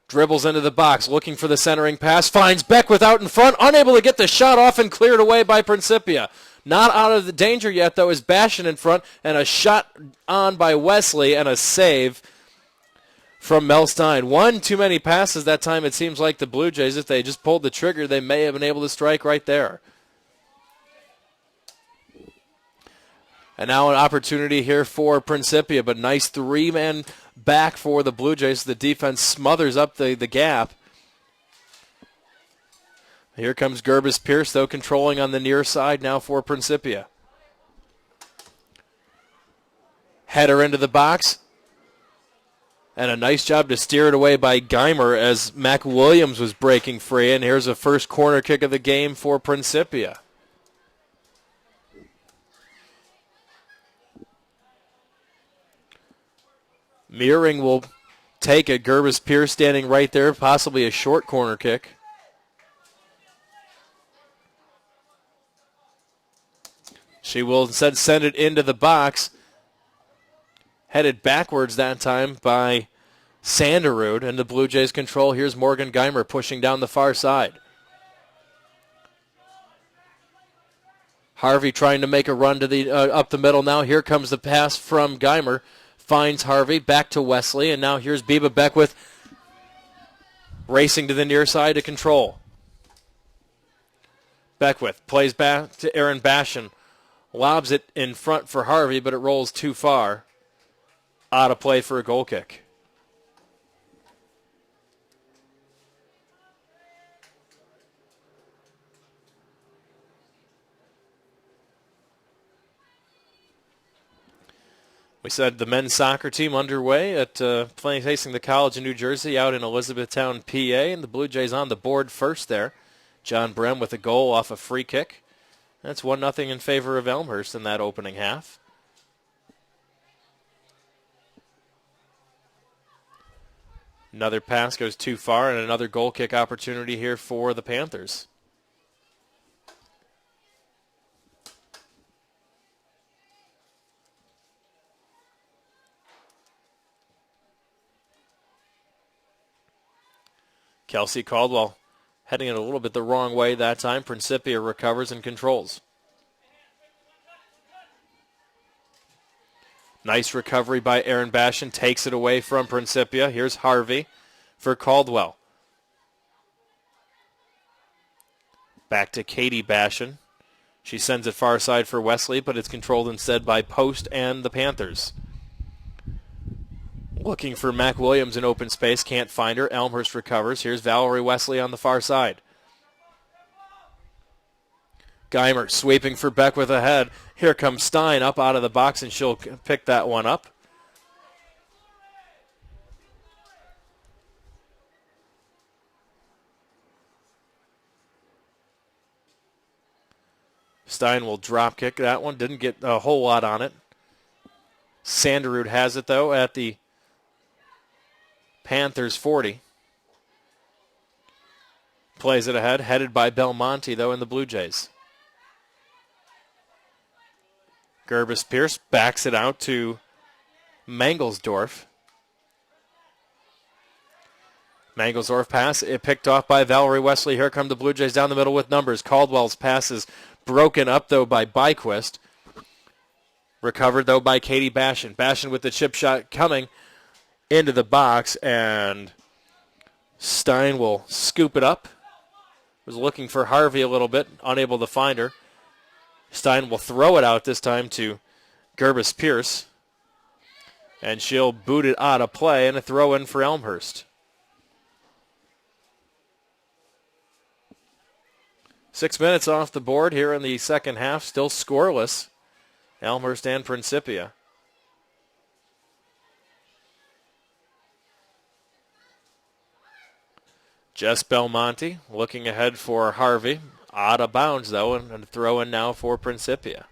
dribbles into the box, looking for the centering pass, finds Beckwith out in front, unable to get the shot off and cleared away by Principia. Not out of the danger yet, though, is Bashan in front, and a shot on by Wesley and a save from Mel Stein. One too many passes that time. It seems like the Blue Jays, if they just pulled the trigger, they may have been able to strike right there. And now an opportunity here for Principia, but nice three-man back for the Blue Jays. The defense smothers up the gap. Here comes Gerbis Pierce, though, controlling on the near side now for Principia. Header into the box. And a nice job to steer it away by Geimer as Mac Williams was breaking free. And here's a first corner kick of the game for Principia. Meering will take it. Gerbis Pierce standing right there, possibly a short corner kick. She will instead send it into the box. Headed backwards that time by Sanderud, and the Blue Jays control. Here's Morgan Geimer pushing down the far side. Harvey trying to make a run to the up the middle now. Here comes the pass from Geimer. Finds Harvey, back to Wesley, and now here's Biba Beckwith racing to the near side to control. Beckwith plays back to Aaron Bashan. Lobs it in front for Harvey, but it rolls too far. Out of play for a goal kick. We said the men's soccer team underway at facing the College of New Jersey out in Elizabethtown, PA, and the Blue Jays on the board first there. John Brem with a goal off a free kick. That's 1-0 in favor of Elmhurst in that opening half. Another pass goes too far, and another goal kick opportunity here for the Panthers. Kelsey Caldwell heading it a little bit the wrong way that time. Principia recovers and controls. Nice recovery by Aaron Bashan. Takes it away from Principia. Here's Harvey for Caldwell. Back to Katie Bashan. She sends it far side for Wesley, but it's controlled instead by Post and the Panthers. Looking for Mac Williams in open space. Can't find her. Elmhurst recovers. Here's Valerie Wesley on the far side. Geimer sweeping for Beckwith ahead. Here comes Stein up out of the box, and she'll pick that one up. Stein will drop kick that one. Didn't get a whole lot on it. Sanderud has it, though, at the Panthers 40. Plays it ahead, headed by Belmonte, though, in the Blue Jays. Gerbis Pierce backs it out to Mangelsdorf. Mangelsdorf pass, it picked off by Valerie Wesley. Here come the Blue Jays down the middle with numbers. Caldwell's pass is broken up, though, by Byquist. Recovered, though, by Katie Bashan. Bashan with the chip shot coming into the box, and Stein will scoop it up. Was looking for Harvey a little bit, unable to find her. Stein will throw it out this time to Gerbis Pierce, and she'll boot it out of play, and a throw in for Elmhurst. 6 minutes off the board here in the second half, still scoreless. Elmhurst and Principia. Jess Belmonte looking ahead for Harvey. Out of bounds, though, and a throw in now for Principia.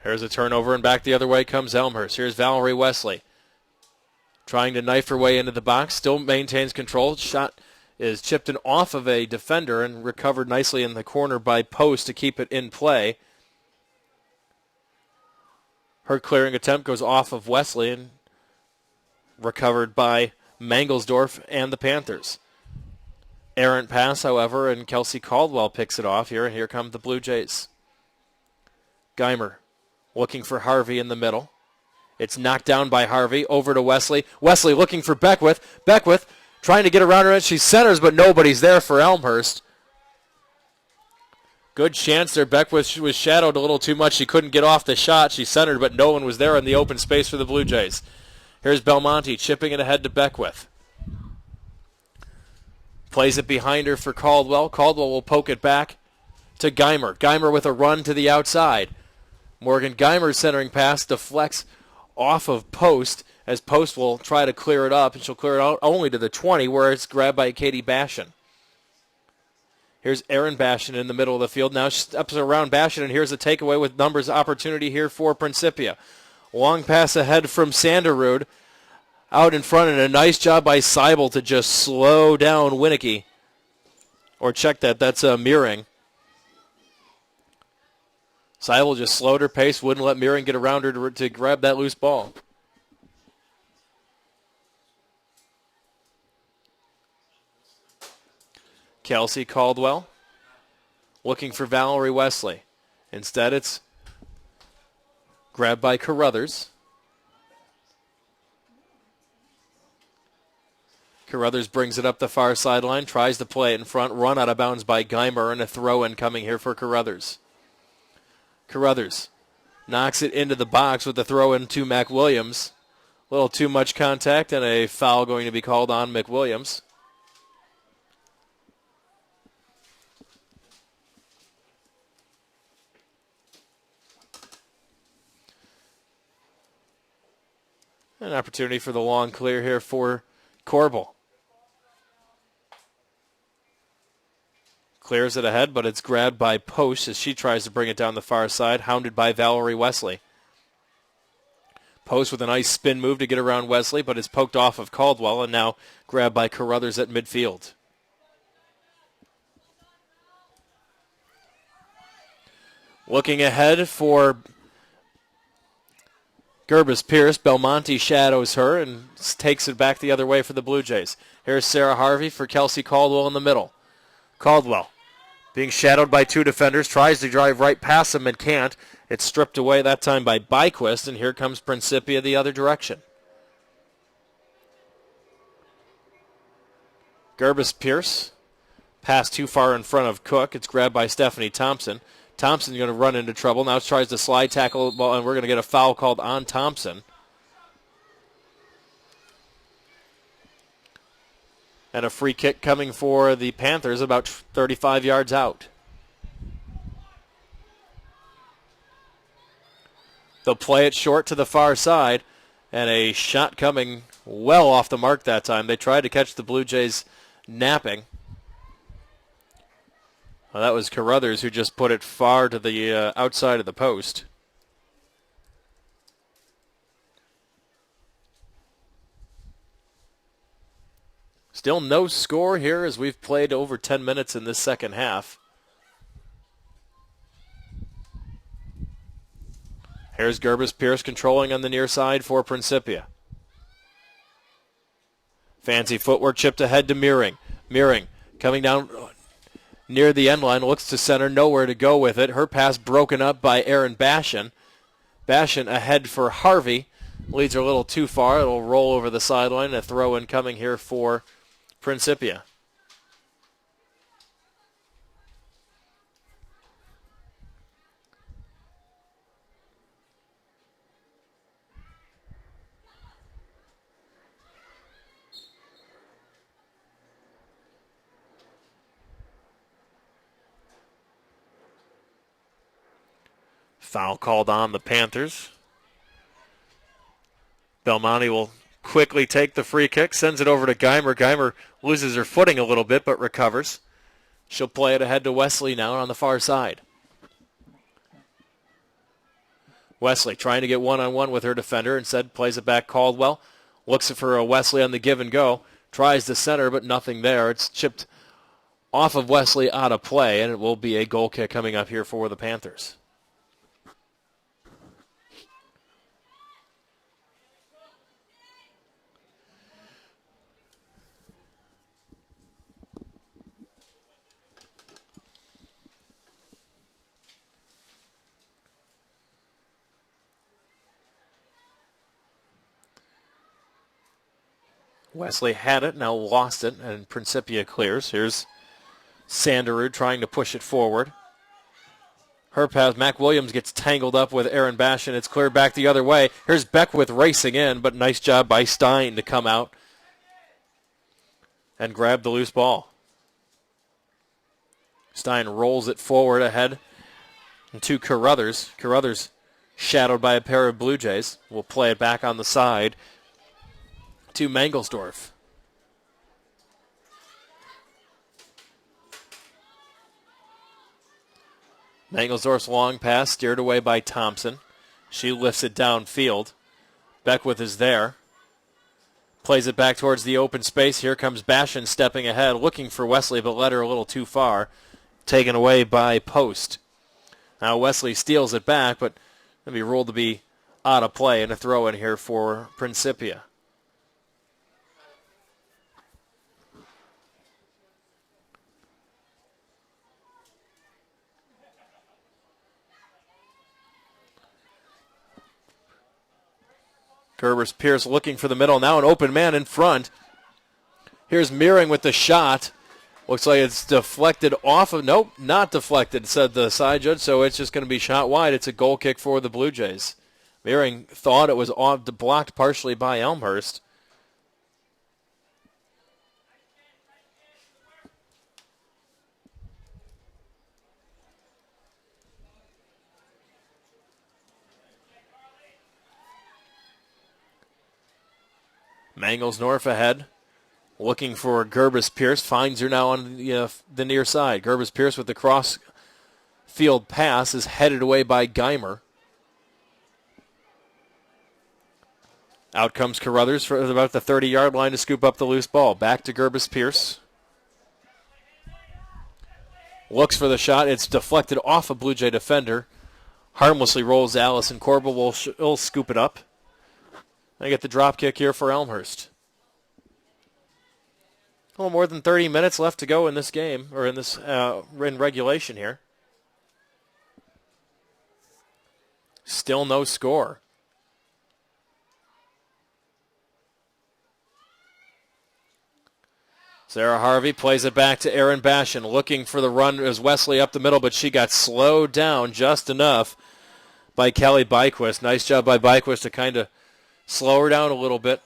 Here's a turnover, and back the other way comes Elmhurst. Here's Valerie Wesley trying to knife her way into the box. Still maintains control. Shot is chipped in off of a defender and recovered nicely in the corner by Post to keep it in play. Her clearing attempt goes off of Wesley and recovered by Mangelsdorf and the Panthers. Errant pass, however, and Kelsey Caldwell picks it off here, and here come the Blue Jays. Geimer looking for Harvey in the middle. It's knocked down by Harvey. Over to Wesley. Wesley looking for Beckwith. Beckwith trying to get around her. She centers, but nobody's there for Elmhurst. Good chance there. Beckwith was shadowed a little too much. She couldn't get off the shot. She centered, but no one was there in the open space for the Blue Jays. Here's Belmonte chipping it ahead to Beckwith. Plays it behind her for Caldwell. Caldwell will poke it back to Geimer. Geimer with a run to the outside. Morgan Geimer's centering pass deflects off of Post, as Post will try to clear it up, and she'll clear it out only to the 20, where it's grabbed by Katie Bashan. Here's Erin Bashan in the middle of the field. Now steps around Bashan, and here's a takeaway with numbers opportunity here for Principia. Long pass ahead from Sanderud. Out in front, and a nice job by Seibel to just slow down Winicky. Or check that, that's Meering. Seibel just slowed her pace, wouldn't let Meering get around her to grab that loose ball. Kelsey Caldwell looking for Valerie Wesley. Instead, it's grabbed by Carruthers. Carruthers brings it up the far sideline, tries to play it in front, run out of bounds by Geimer, and a throw-in coming here for Carruthers. Carruthers knocks it into the box with the throw-in to McWilliams. A little too much contact, and a foul going to be called on McWilliams. An opportunity for the long clear here for Corbel. Clears it ahead, but it's grabbed by Post as she tries to bring it down the far side, hounded by Valerie Wesley. Post with a nice spin move to get around Wesley, but it's poked off of Caldwell and now grabbed by Carruthers at midfield. Looking ahead for Gerbis Pierce, Belmonte shadows her and takes it back the other way for the Blue Jays. Here's Sarah Harvey for Kelsey Caldwell in the middle. Caldwell being shadowed by two defenders, tries to drive right past them and can't. It's stripped away that time by Byquist, and here comes Principia the other direction. Gerbis Pierce, pass too far in front of Cook. It's grabbed by Stephanie Thompson. Thompson's going to run into trouble. Now tries to slide tackle the ball, and we're going to get a foul called on Thompson. And a free kick coming for the Panthers about 35 yards out. They'll play it short to the far side, and a shot coming well off the mark that time. They tried to catch the Blue Jays napping. Well, that was Carruthers who just put it far to the outside of the post. Still no score here as we've played over 10 minutes in this second half. Here's Gerbis-Pierce controlling on the near side for Principia. Fancy footwork chipped ahead to Meering. Meering coming down near the end line, looks to center, nowhere to go with it. Her pass broken up by Aaron Bashan. Bashan ahead for Harvey. Leads her a little too far. It'll roll over the sideline. A throw in coming here for Principia. Foul called on the Panthers. Belmonte will quickly take the free kick, sends it over to Geimer. Geimer loses her footing a little bit, but recovers. She'll play it ahead to Wesley now on the far side. Wesley trying to get one-on-one with her defender. Instead, plays it back Caldwell. Looks for a Wesley on the give and go. Tries to center, but nothing there. It's chipped off of Wesley out of play, and it will be a goal kick coming up here for the Panthers. Wesley had it, now lost it, and Principia clears. Here's Sanderud trying to push it forward. Her pass, Mac Williams gets tangled up with Aaron Bashan. It's cleared back the other way. Here's Beckwith racing in, but nice job by Stein to come out and grab the loose ball. Stein rolls it forward ahead to Carruthers. Carruthers shadowed by a pair of Blue Jays. Will play it back on the side to Mangelsdorf. Mangelsdorf's long pass steered away by Thompson. She lifts it downfield. Beckwith is there. Plays it back towards the open space. Here comes Bashan stepping ahead, looking for Wesley, but led her a little too far. Taken away by Post. Now Wesley steals it back, but it'll be ruled to be out of play, and a throw in here for Principia. Gerbis-Pierce looking for the middle. Now an open man in front. Here's Meering with the shot. Looks like it's deflected off of... Nope, not deflected, said the side judge, so it's just going to be shot wide. It's a goal kick for the Blue Jays. Meering thought it was blocked partially by Elmhurst. Mangelsdorf ahead, looking for Gerbis-Pierce. Finds her now on the near side. Gerbis-Pierce with the cross field pass is headed away by Geimer. Out comes Carruthers for about the 30-yard line to scoop up the loose ball. Back to Gerbis-Pierce. Looks for the shot. It's deflected off a Blue Jay defender. Harmlessly rolls Allison Corbel. Will scoop it up. I get the drop kick here for Elmhurst. A little more than 30 minutes left to go in this game, or in this in regulation here. Still no score. Sarah Harvey plays it back to Aaron Bashan, looking for the run as Wesley up the middle, but she got slowed down just enough by Kelly Byquist. Nice job by Byquist to kind of slow her down a little bit.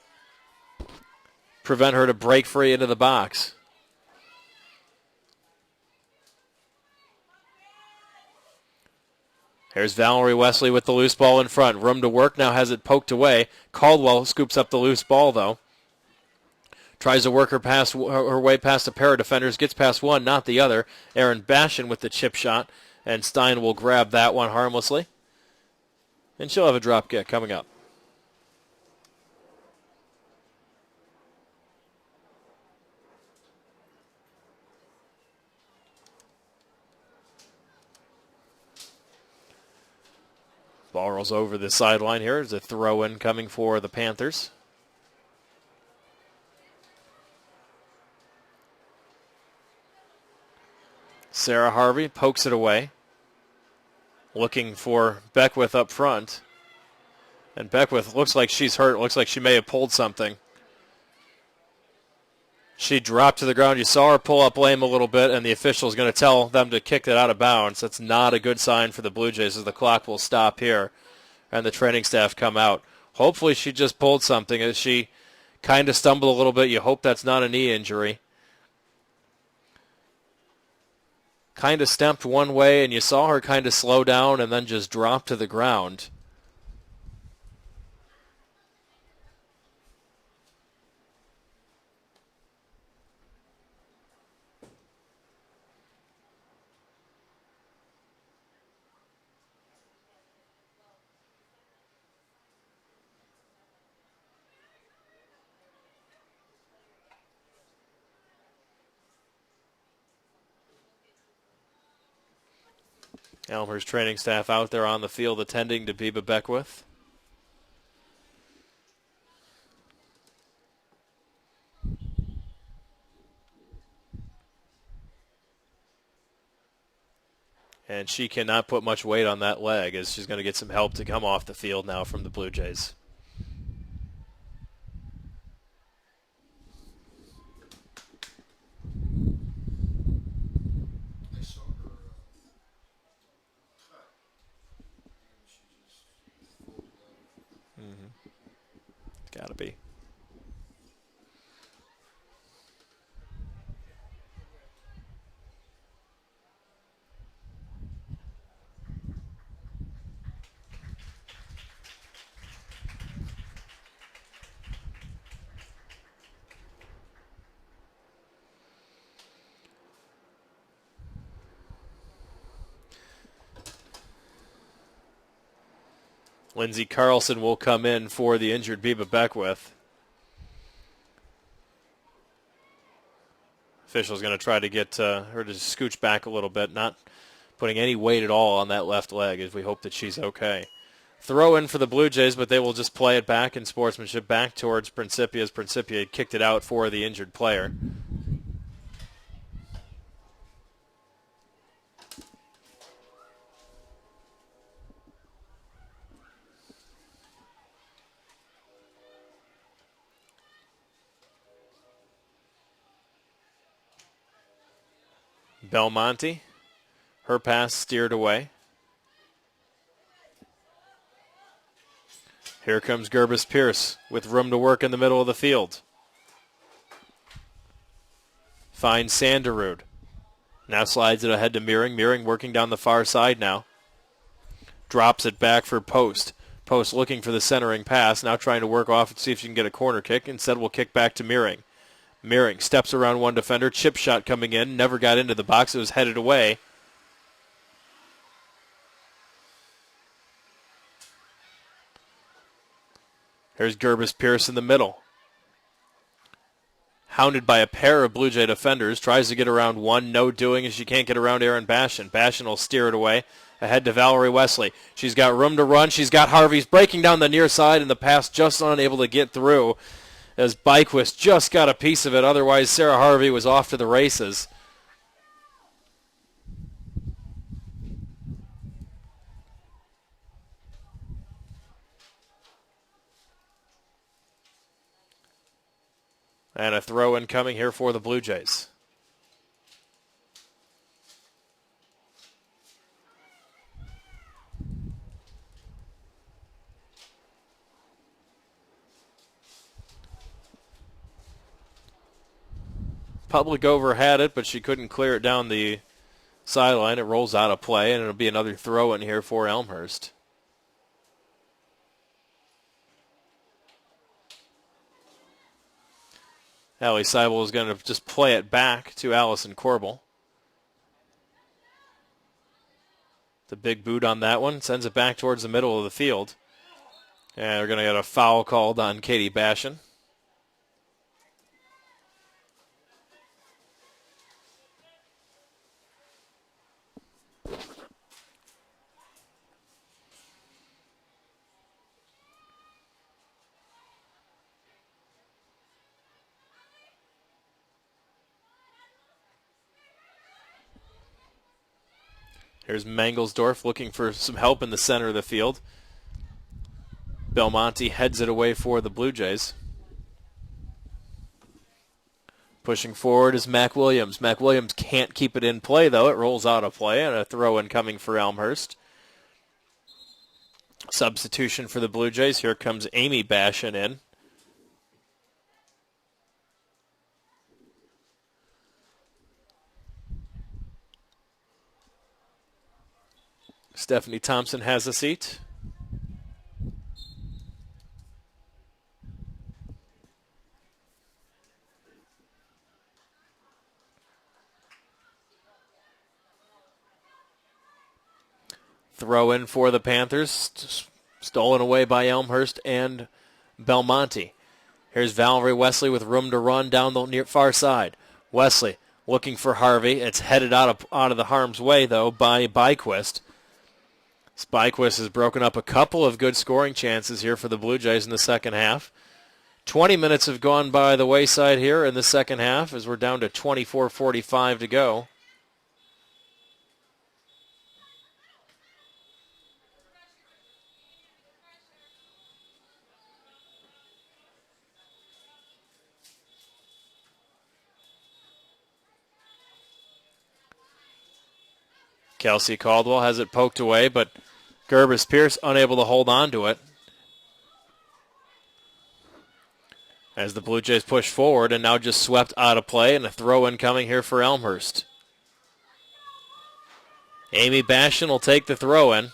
prevent her to break free into the box. Here's Valerie Wesley with the loose ball in front. Room to work, now has it poked away. Caldwell scoops up the loose ball, though. Tries to work her way past a pair of defenders. Gets past one, not the other. Erin Bashan with the chip shot. And Stein will grab that one harmlessly. And she'll have a drop kick coming up. Ball rolls over the sideline here. There's a throw-in coming for the Panthers. Sarah Harvey pokes it away. Looking for Beckwith up front. And Beckwith looks like she's hurt. Looks like she may have pulled something. She dropped to the ground. You saw her pull up lame a little bit, and the official is going to tell them to kick it out of bounds. That's not a good sign for the Blue Jays as the clock will stop here and the training staff come out. Hopefully she just pulled something. As she kind of stumbled a little bit, you hope that's not a knee injury. Kind of stepped one way, and you saw her kind of slow down and then just drop to the ground. Elmhurst training staff out there on the field attending to Biba Beckwith. And she cannot put much weight on that leg as she's going to get some help to come off the field now from the Blue Jays. Gotta be. Lindsey Carlson will come in for the injured Biba Beckwith. Official's going to try to get her to scooch back a little bit, not putting any weight at all on that left leg as we hope that she's okay. Throw in for the Blue Jays, but they will just play it back in sportsmanship back towards Principia as Principia had kicked it out for the injured player. Belmonte, her pass steered away. Here comes Gerbis Pierce with room to work in the middle of the field. Finds Sanderud. Now slides it ahead to Meering. Meering working down the far side now. Drops it back for Post. Post looking for the centering pass. Now trying to work off and see if she can get a corner kick. Instead will kick back to Meering. Meering steps around one defender. Chip shot coming in. Never got into the box. It was headed away. Here's Gerbis Pierce in the middle. Hounded by a pair of Blue Jay defenders. Tries to get around one. No doing as she can't get around Erin Bashan. Bashan will steer it away. Ahead to Valerie Wesley. She's got room to run. She's got Harvey's breaking down the near side, and the pass just unable to get through as Byquist just got a piece of it. Otherwise, Sarah Harvey was off to the races. And a throw in coming here for the Blue Jays. Public over had it, but she couldn't clear it down the sideline. It rolls out of play, and it'll be another throw in here for Elmhurst. Allie Seibel is going to just play it back to Allison Corbel. The big boot on that one sends it back towards the middle of the field. And we're going to get a foul called on Katie Bashan. Here's Mangelsdorf looking for some help in the center of the field. Belmonte heads it away for the Blue Jays. Pushing forward is Mac Williams. Mac Williams can't keep it in play, though. It rolls out of play, and a throw-in coming for Elmhurst. Substitution for the Blue Jays. Here comes Amy Bashan in. Stephanie Thompson has a seat. Throw in for the Panthers. Stolen away by Elmhurst and Belmonte. Here's Valerie Wesley with room to run down the near far side. Wesley looking for Harvey. It's headed out of the harm's way, though, by Byquist. Byquist has broken up a couple of good scoring chances here for the Blue Jays in the second half. 20 minutes have gone by the wayside here in the second half as we're down to 24:45 to go. Kelsey Caldwell has it poked away, but Gerbis Pierce unable to hold on to it. As the Blue Jays push forward and now just swept out of play, and a throw-in coming here for Elmhurst. Amy Bashan will take the throw-in.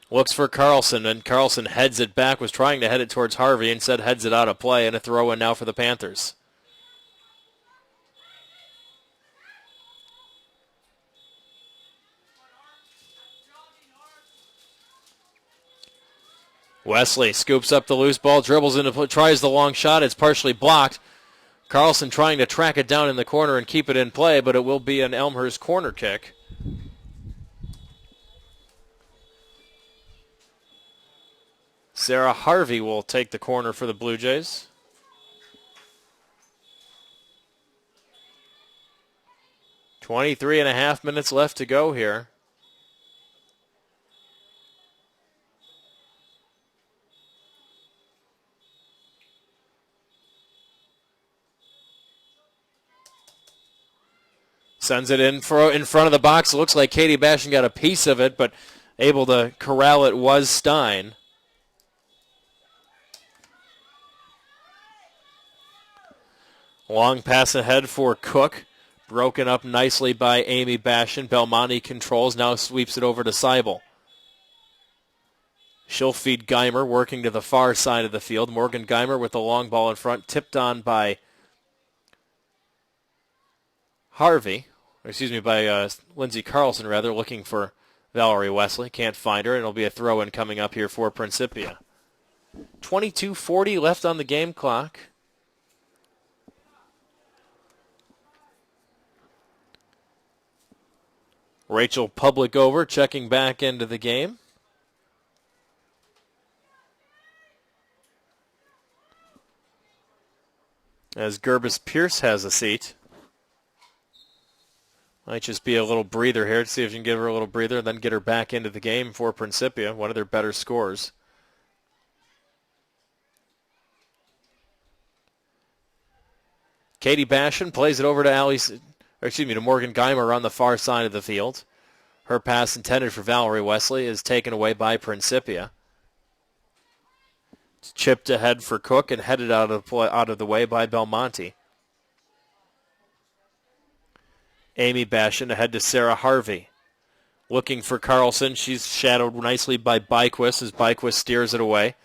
Looks for Carlson, and Carlson heads it back, was trying to head it towards Harvey, instead heads it out of play, and a throw-in now for the Panthers. Wesley scoops up the loose ball, dribbles into, tries the long shot. It's partially blocked. Carlson trying to track it down in the corner and keep it in play, but it will be an Elmhurst corner kick. Sarah Harvey will take the corner for the Blue Jays. .23.5 minutes left to go here. Sends it in front of the box. Looks like Katie Bashan got a piece of it, but able to corral it was Stein. Long pass ahead for Cook. Broken up nicely by Amy Bashan. Belmonte controls, now sweeps it over to Seibel. She'll feed Geimer, working to the far side of the field. Morgan Geimer with the long ball in front, tipped on by by Lindsey Carlson, looking for Valerie Wesley. Can't find her, and it'll be a throw-in coming up here for Principia. 22:40 left on the game clock. Rachel Public over, checking back into the game. As Gerbis Pierce has a seat. Might just be a little breather here to see if you can give her a little breather and then get her back into the game for Principia, one of their better scores. Katie Bashan plays it over to Morgan Geimer on the far side of the field. Her pass intended for Valerie Wesley is taken away by Principia. It's chipped ahead for Cook and headed out of the way by Belmonte. Amy Bashan ahead to Sarah Harvey. Looking for Carlson. She's shadowed nicely by Byquist as Byquist steers it away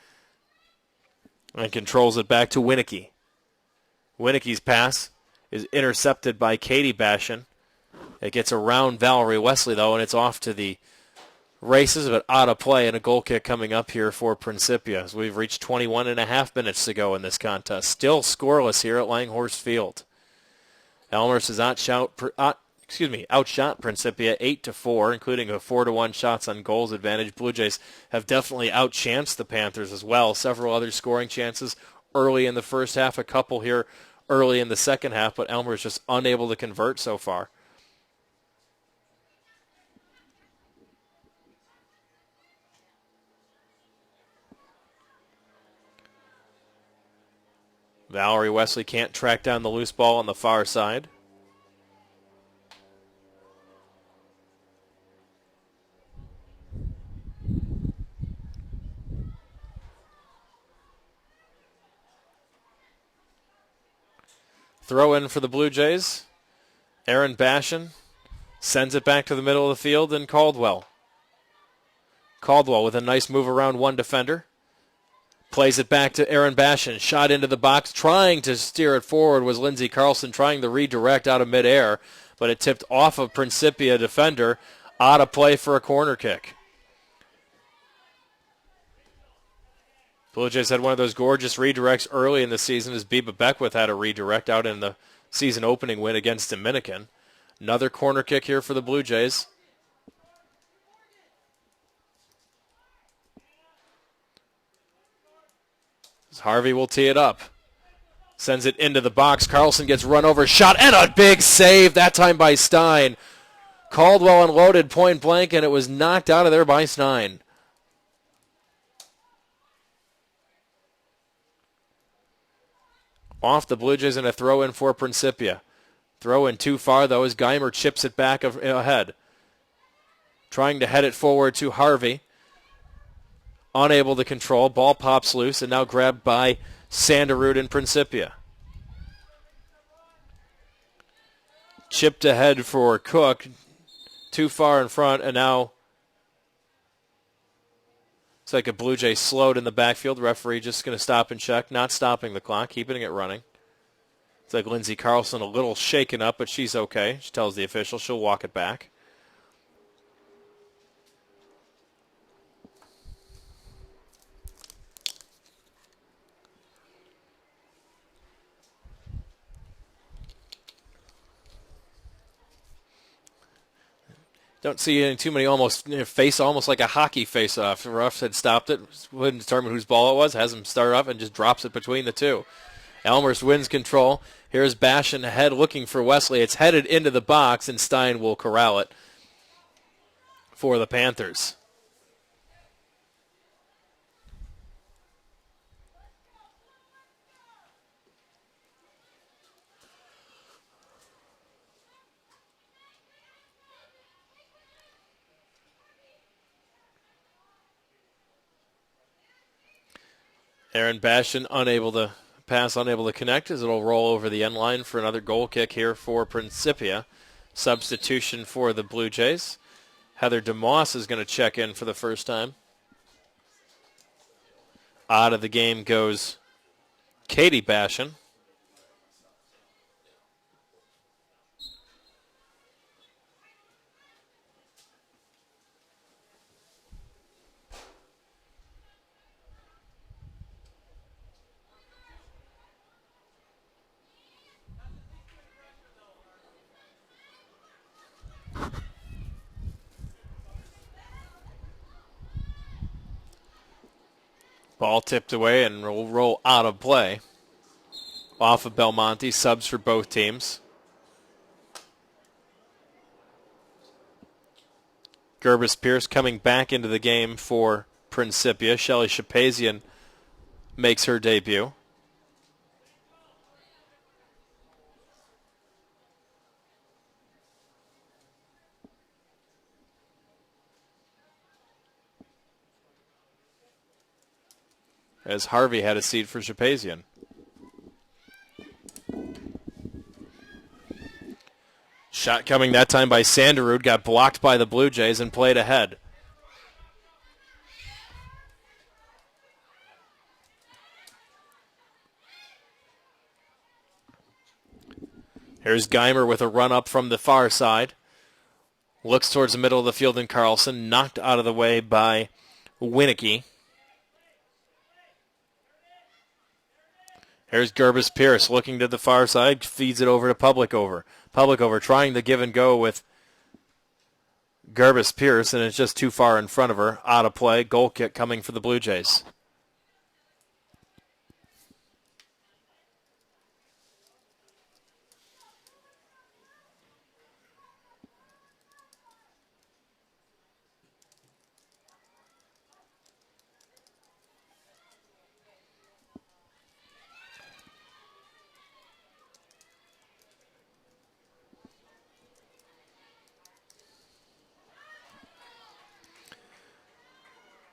and controls it back to Winicky. Winicky's pass is intercepted by Katie Bashan. It gets around Valerie Wesley, though, and it's off to the races, but out of play, and a goal kick coming up here for Principia as we've reached 21 and a half minutes to go in this contest. Still scoreless here at Langhorse Field. Elmhurst has outshot Principia 8-4, including a 4-1 shots on goals advantage. Blue Jays have definitely outchanced the Panthers as well. Several other scoring chances early in the first half, a couple here early in the second half, but Elmhurst just unable to convert so far. Valerie Wesley can't track down the loose ball on the far side. Throw in for the Blue Jays. Erin Bashan sends it back to the middle of the field, and Caldwell. Caldwell with a nice move around one defender. Plays it back to Erin Bashan. Shot into the box. Trying to steer it forward was Lindsey Carlson, trying to redirect out of midair, but it tipped off of Principia defender. Out of play for a corner kick. Blue Jays had one of those gorgeous redirects early in the season as Biba Beckwith had a redirect out in the season opening win against Dominican. Another corner kick here for the Blue Jays. Harvey will tee it up. Sends it into the box. Carlson gets run over. Shot and a big save, that time by Stein. Caldwell unloaded point blank, and it was knocked out of there by Stein. Off the Blue Jays and a throw in for Principia. Throw in too far, though, as Geimer chips it back ahead. Trying to head it forward to Harvey. Unable to control. Ball pops loose and now grabbed by Sanderud and Principia. Chipped ahead for Cook. Too far in front, and now it's like a Blue Jay slowed in the backfield. Referee just going to stop and check. Not stopping the clock, keeping it running. It's like Lindsey Carlson a little shaken up, but she's okay. She tells the official she'll walk it back. Don't see any too many almost like a hockey face-off. The refs had stopped it, wouldn't determine whose ball it was, has him start up and just drops it between the two. Elmhurst wins control. Here's Bashan ahead looking for Wesley. It's headed into the box, and Stein will corral it for the Panthers. Erin Bashan unable to pass, unable to connect as it'll roll over the end line for another goal kick here for Principia. Substitution for the Blue Jays. Heather DeMoss is going to check in for the first time. Out of the game goes Katie Bashan. Ball tipped away and will roll out of play. Off of Belmonte, subs for both teams. Gerbis Pierce coming back into the game for Principia. Shelly Shapazian makes her debut. As Harvey had a seat for Shapazian. Shot coming that time by Sanderud, got blocked by the Blue Jays and played ahead. Here's Geimer with a run up from the far side. Looks towards the middle of the field in Carlson, knocked out of the way by Winicky. Here's Gerbis Pierce looking to the far side, feeds it over to Publicover. Publicover trying to give and go with Gerbis Pierce, and it's just too far in front of her. Out of play. Goal kick coming for the Blue Jays.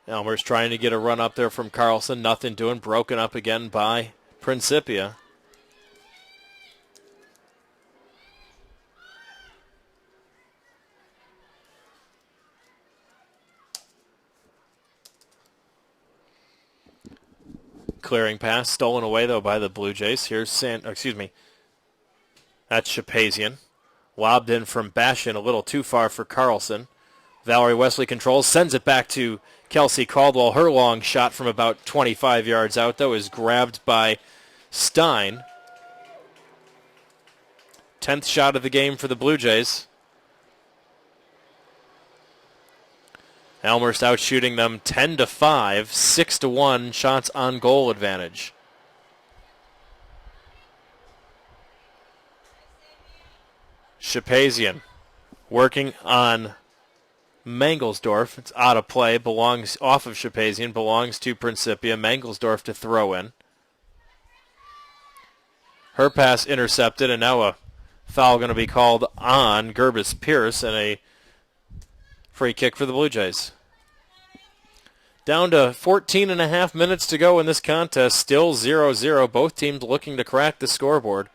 Elmhurst trying to get a run up there from Carlson. Nothing doing. Broken up again by Principia. Clearing pass. Stolen away, though, by the Blue Jays. Here's That's Shapazian. Lobbed in from Bashan. A little too far for Carlson. Valerie Wesley controls. Sends it back to Kelsey Caldwell. Her long shot from about 25 yards out, though, is grabbed by Stein. 10th shot of the game for the Blue Jays. Elmhurst out shooting them 10-5, 6-1 shots on goal advantage. Shapazian working on Mangelsdorf. It's out of play. Belongs off of Shapazian. Belongs to Principia. Mangelsdorf to throw in. Her pass intercepted, and now a foul going to be called on Gerbis Pierce and a free kick for the Blue Jays. Down to 14 and a half minutes to go in this contest. Still 0-0. Both teams looking to crack the scoreboard.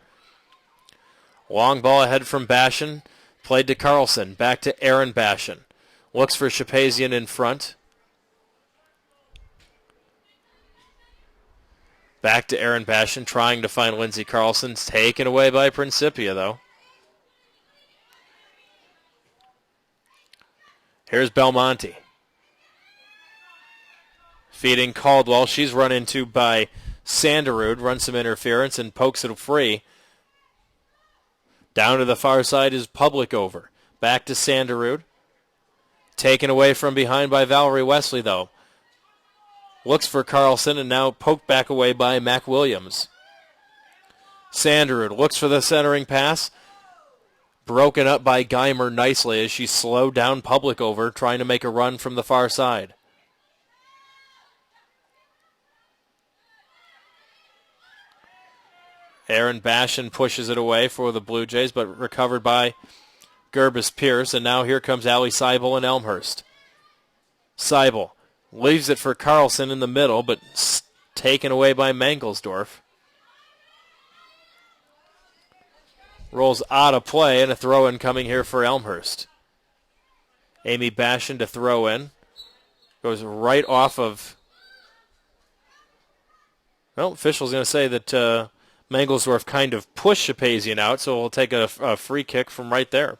Long ball ahead from Bashan. Played to Carlson. Back to Aaron Bashan. Looks for Shapazian in front. Back to Aaron Bashan, trying to find Lindsey Carlson. Taken away by Principia, though. Here's Belmonte. Feeding Caldwell. She's run into by Sanderud. Runs some interference and pokes it free. Down to the far side is Publicover. Back to Sanderud. Taken away from behind by Valerie Wesley, though. Looks for Carlson and now poked back away by Mac Williams. Sanderud looks for the centering pass. Broken up by Geimer nicely as she slowed down Publicover, trying to make a run from the far side. Aaron Bashan pushes it away for the Blue Jays, but recovered by Gerbis Pierce, and now here comes Allie Seibel and Elmhurst. Seibel leaves it for Carlson in the middle, but taken away by Mangelsdorf. Rolls out of play, and a throw-in coming here for Elmhurst. Amy Bashan to throw in. Goes right off of... Well, official's going to say that Mangelsdorf kind of pushed Shapazian out, so we'll take a free kick from right there.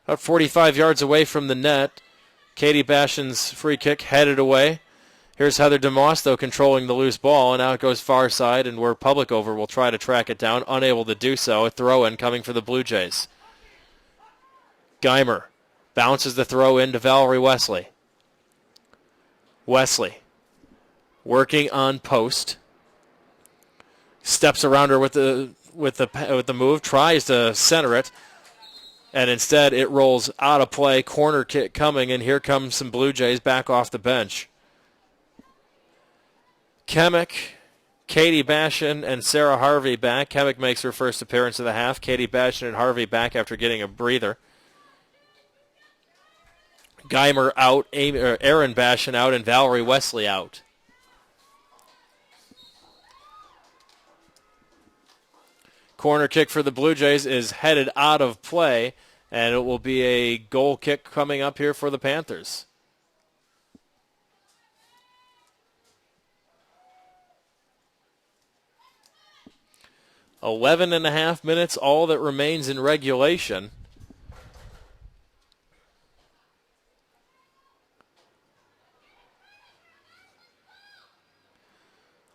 About 45 yards away from the net. Katie Bashan's free kick headed away. Here's Heather DeMoss, though, controlling the loose ball, and now it goes far side, and where Publicover will try to track it down, unable to do so. A throw-in coming for the Blue Jays. Geimer bounces the throw in to Valerie Wesley. Wesley working on post. Steps around her with the move, tries to center it. And instead, it rolls out of play. Corner kick coming, and here comes some Blue Jays back off the bench. Kemick, Katie Bashan, and Sarah Harvey back. Kemick makes her first appearance of the half. Katie Bashan and Harvey back after getting a breather. Geimer out, Aaron Bashan out, and Valerie Wesley out. Corner kick for the Blue Jays is headed out of play, and it will be a goal kick coming up here for the Panthers. "11.5 minutes, all that remains in regulation.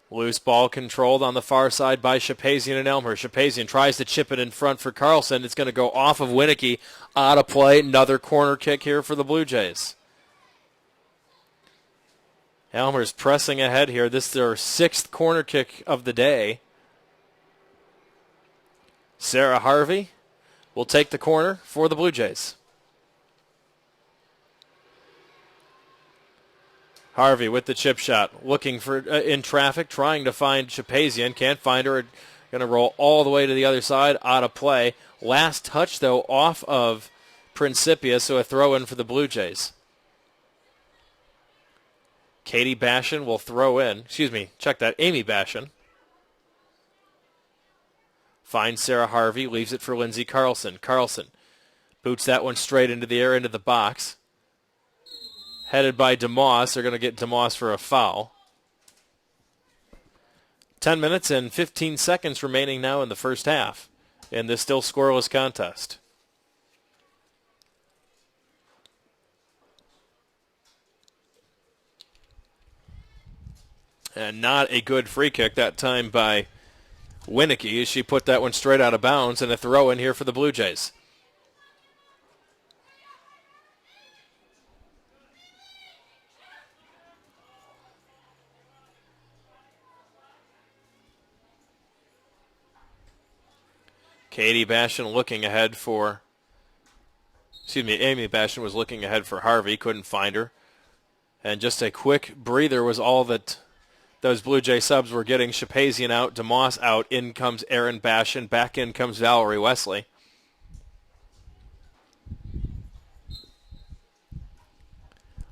Loose ball controlled on the far side by Shapazian and Elmhurst. Shapazian tries to chip it in front for Carlson. It's going to go off of Winicky, out of play. Another corner kick here for the Blue Jays. Elmhurst pressing ahead here. This is their 6th corner kick of the day. Sarah Harvey will take the corner for the Blue Jays. Harvey with the chip shot, looking for in traffic, trying to find Shapazian. Can't find her. Going to roll all the way to the other side, out of play. Last touch, though, off of Principia, so a throw-in for the Blue Jays. Katie Bashan will throw in. Check that. Amy Bashan. Finds Sarah Harvey, leaves it for Lindsay Carlson. Carlson boots that one straight into the air, into the box. Headed by DeMoss. They're going to get DeMoss for a foul. 10 minutes and 15 seconds remaining now in the first half in this still scoreless contest. And not a good free kick that time by Winicky as she put that one straight out of bounds, and a throw in here for the Blue Jays. Amy Bashan was looking ahead for Harvey, couldn't find her. And just a quick breather was all that those Blue Jay subs were getting. Shapazian out, DeMoss out, in comes Erin Bashan, back in comes Valerie Wesley.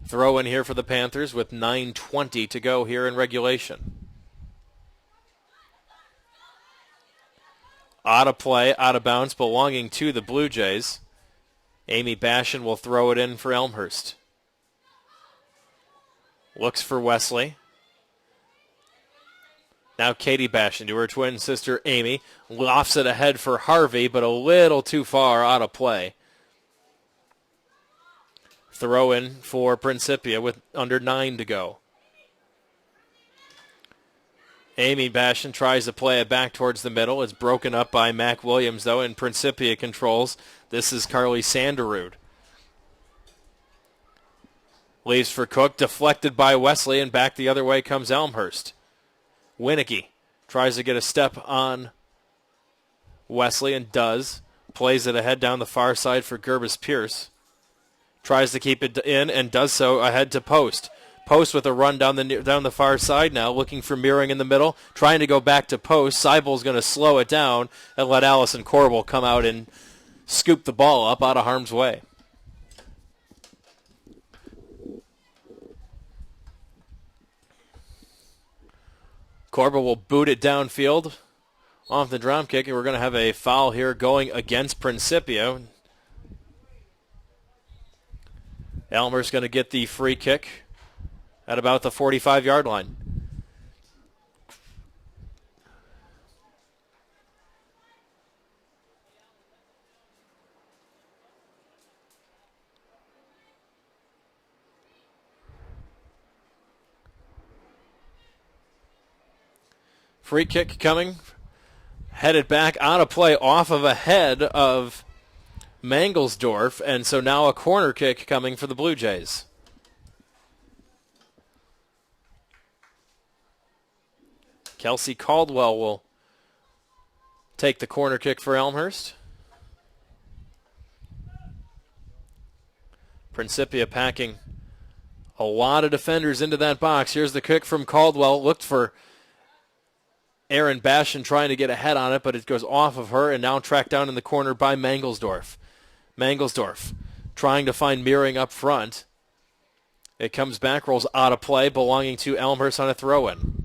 Throw in here for the Panthers with 9:20 to go here in regulation. Out of play, out of bounds, belonging to the Blue Jays. Amy Bashan will throw it in for Elmhurst. Looks for Wesley. Now Katie Bashan to her twin sister Amy. Lofts it ahead for Harvey, but a little too far out of play. Throw in for Principia with under 9 to go. Amy Bashan tries to play it back towards the middle. It's broken up by Mac Williams, though, and Principia controls. This is Carly Sanderud. Leaves for Cook, deflected by Wesley, and back the other way comes Elmhurst. Winicky tries to get a step on Wesley and does. Plays it ahead down the far side for Gerbis Pierce. Tries to keep it in and does so ahead to Post. Post with a run down the far side now, looking for Meering in the middle, trying to go back to Post. Seibel's going to slow it down and let Allison Corbel come out and scoop the ball up out of harm's way. Corbel will boot it downfield off the drop kick, and we're going to have a foul here going against Principia. Elmer's going to get the free kick at about the 45-yard line. Free kick coming. Headed back out of play off of a head of Mangelsdorf, and so now a corner kick coming for the Blue Jays. Kelsey Caldwell will take the corner kick for Elmhurst. Principia packing a lot of defenders into that box. Here's the kick from Caldwell. Looked for Erin Bashan trying to get ahead on it, but it goes off of her and now tracked down in the corner by Mangelsdorf. Mangelsdorf trying to find Meering up front. It comes back, rolls out of play, belonging to Elmhurst on a throw-in.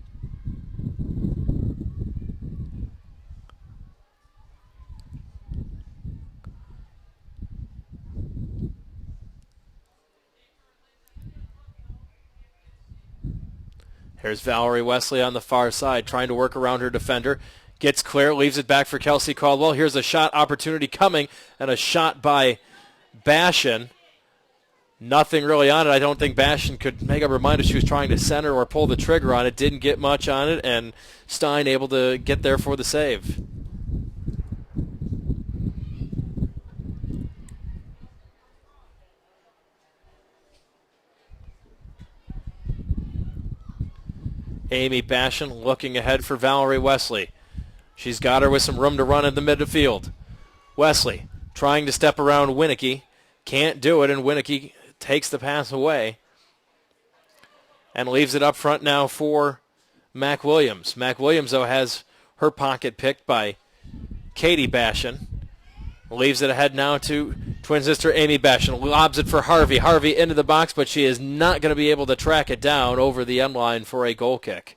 Here's Valerie Wesley on the far side, trying to work around her defender. Gets clear, leaves it back for Kelsey Caldwell. Here's a shot opportunity coming, and a shot by Bashan. Nothing really on it. I don't think Bashan could make up her mind if she was trying to center or pull the trigger on it. Didn't get much on it, and Stein able to get there for the save. Amy Bashan looking ahead for Valerie Wesley. She's got her with some room to run in the midfield. Wesley trying to step around Winicky. Can't do it, and Winicky takes the pass away and leaves it up front now for Mac Williams. Mac Williams, though, has her pocket picked by Katie Bashan. Leaves it ahead now to twin sister Amy Bashan. Lobs it for Harvey. Harvey into the box, but she is not going to be able to track it down over the end line for a goal kick.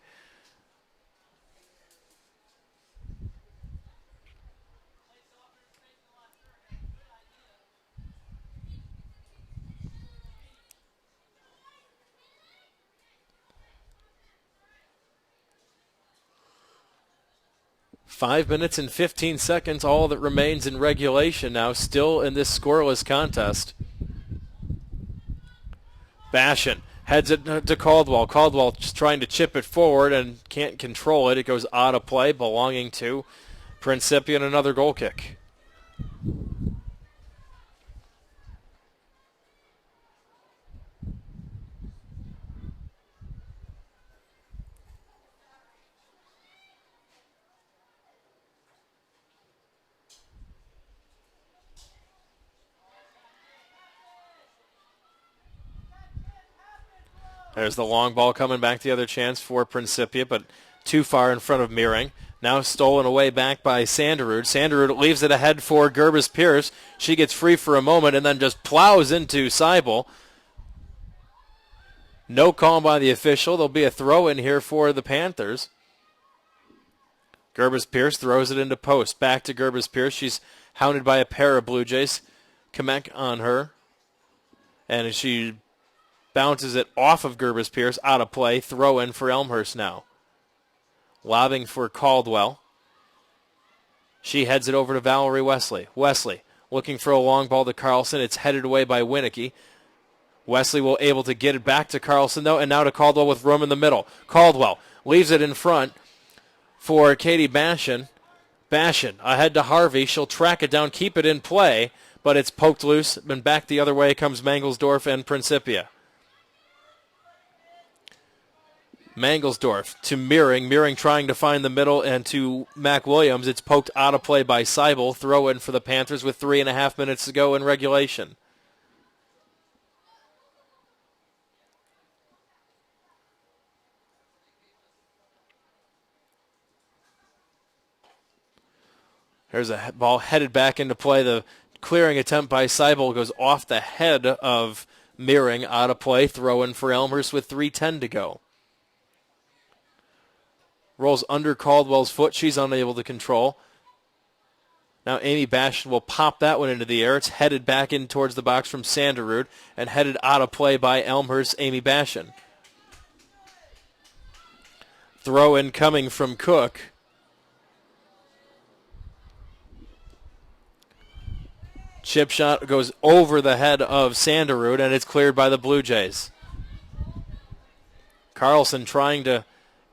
Five minutes and 15 seconds, all that remains in regulation now, still in this scoreless contest. Bashan heads it to Caldwell. Caldwell just trying to chip it forward and can't control it. It goes out of play, belonging to Principia, and another goal kick. There's the long ball coming back, the other chance for Principia, but too far in front of Meering. Now stolen away back by Sanderud. Sanderud leaves it ahead for Gerbis Pierce. She gets free for a moment and then just plows into Seibel. No call by the official. There'll be a throw in here for the Panthers. Gerbis Pierce throws it into post. Back to Gerbis Pierce. She's hounded by a pair of Blue Jays. Kamek on her. And she bounces it off of Gerbis Pierce, out of play. Throw in for Elmhurst now. Lobbing for Caldwell. She heads it over to Valerie Wesley. Wesley looking for a long ball to Carlson. It's headed away by Winicky. Wesley will able to get it back to Carlson, though, and now to Caldwell with room in the middle. Caldwell leaves it in front for Katie Bashan. Bashan ahead to Harvey. She'll track it down, keep it in play, but it's poked loose, and back the other way comes Mangelsdorf and Principia. Mangelsdorf to Meering. Meering trying to find the middle, and to Mac Williams. It's poked out of play by Seibel. Throw in for the Panthers with 3.5 minutes to go in regulation. There's a ball headed back into play. The clearing attempt by Seibel goes off the head of Meering, out of play. Throw in for Elmhurst with 3:10 to go. Rolls under Caldwell's foot. She's unable to control. Now Amy Bashan will pop that one into the air. It's headed back in towards the box from Sanderud and headed out of play by Elmhurst Amy Bashan. Throw in coming from Cook. Chip shot goes over the head of Sanderud, and it's cleared by the Blue Jays. Carlson trying to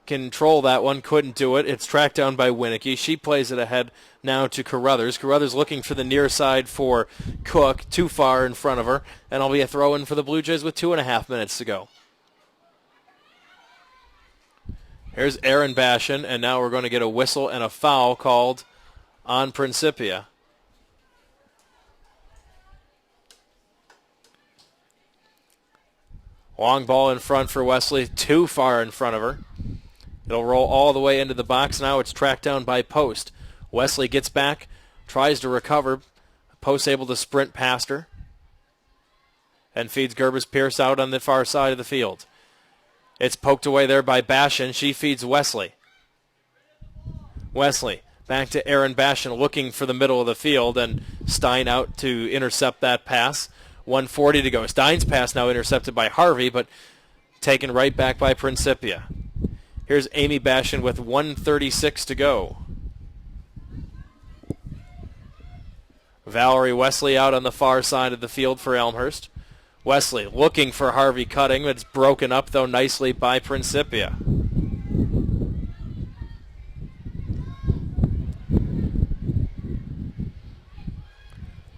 control that one, couldn't do it. It's tracked down by Winicky. She plays it ahead now to Carruthers. Carruthers looking for the near side for Cook, too far in front of her, and it'll be a throw-in for the Blue Jays with 2.5 minutes to go. Here's Aaron Bashan, and now we're going to get a whistle and a foul called on Principia. Long ball in front for Wesley, too far in front of her. It'll roll all the way into the box. Now it's tracked down by Post. Wesley gets back, tries to recover. Post able to sprint past her and feeds Gerbis Pierce out on the far side of the field. It's poked away there by Bashan. She feeds Wesley. Wesley back to Aaron Bashan looking for the middle of the field, and Stein out to intercept that pass. 1:40 to go. Stein's pass now intercepted by Harvey, but taken right back by Principia. Here's Amy Bashan with 1:36 to go. Valerie Wesley out on the far side of the field for Elmhurst. Wesley looking for Harvey Cutting. It's broken up, though, nicely by Principia.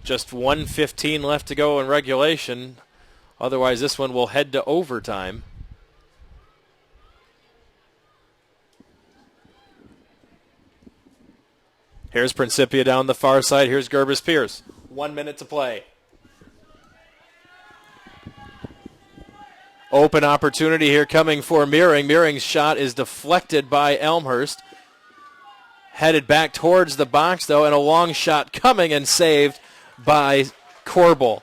Just 1:15 left to go in regulation. Otherwise, this one will head to overtime. Here's Principia down the far side. Here's Gerbis Pierce. 1 minute to play. Open opportunity here coming for Meering. Meering's shot is deflected by Elmhurst. Headed back towards the box, though, and a long shot coming and saved by Corbel.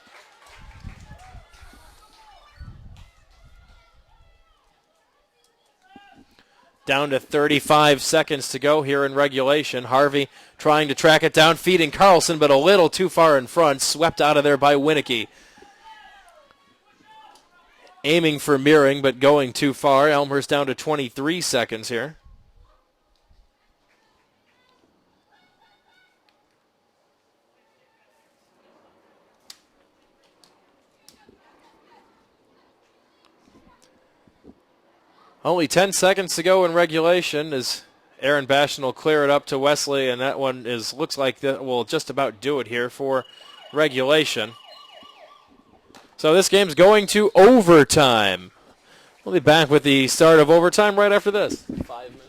Down to 35 seconds to go here in regulation. Harvey trying to track it down, feeding Carlson, but a little too far in front. Swept out of there by Winicky. Aiming for Meering, but going too far. Elmhurst down to 23 seconds here. Only 10 seconds to go in regulation as Aaron Bashan will clear it up to Wesley, and that one looks like that will just about do it here for regulation. So this game's going to overtime. We'll be back with the start of overtime right after this. 5 minutes.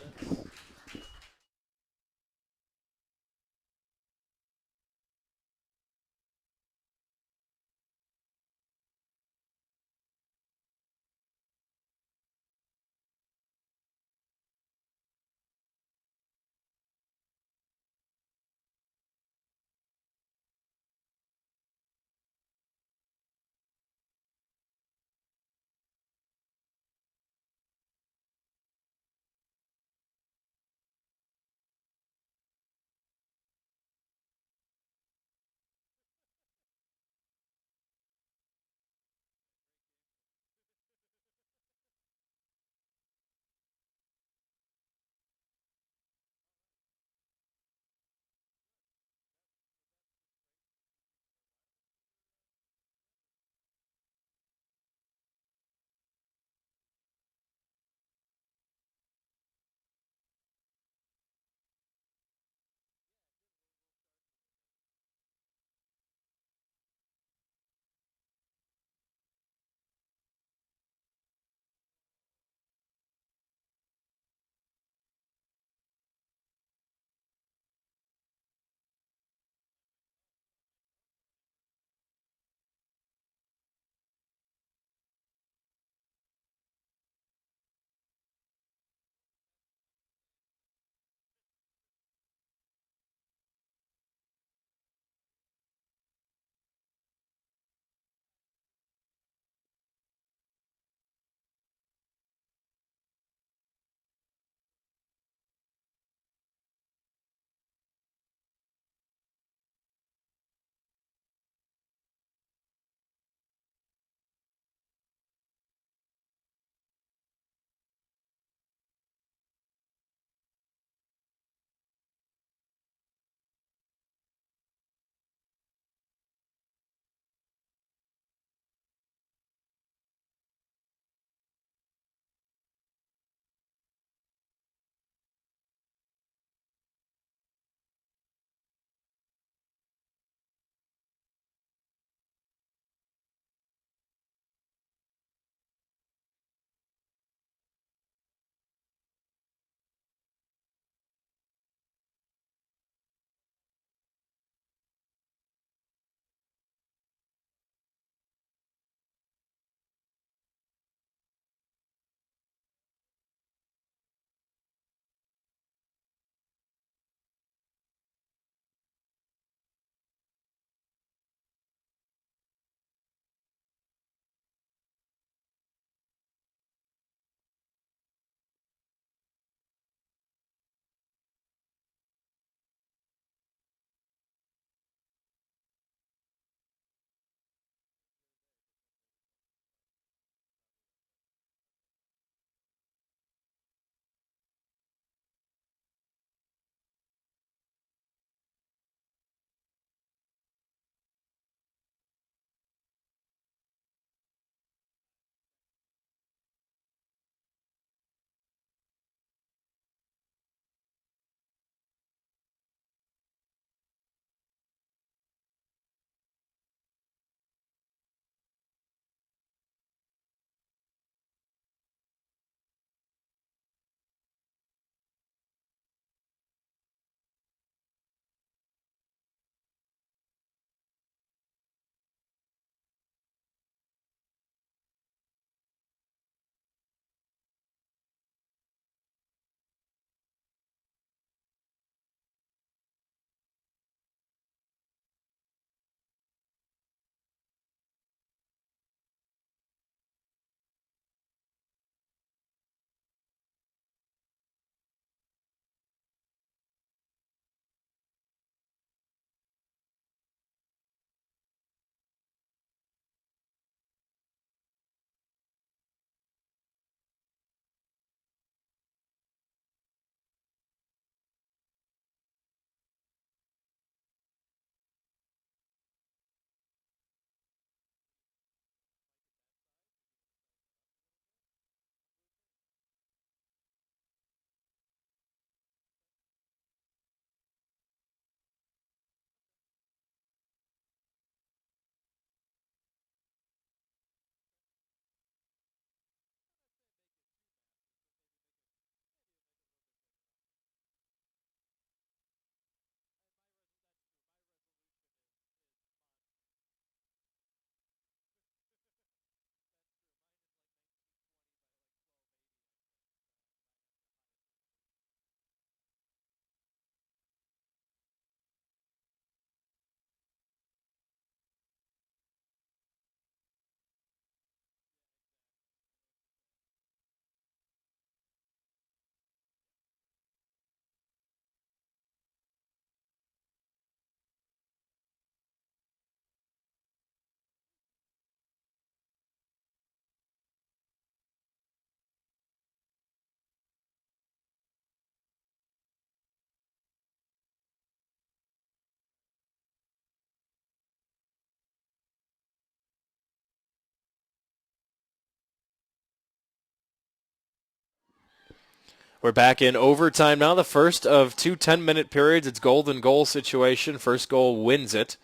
We're back in overtime now, the first of two 10-minute periods. It's golden goal situation. First goal wins it.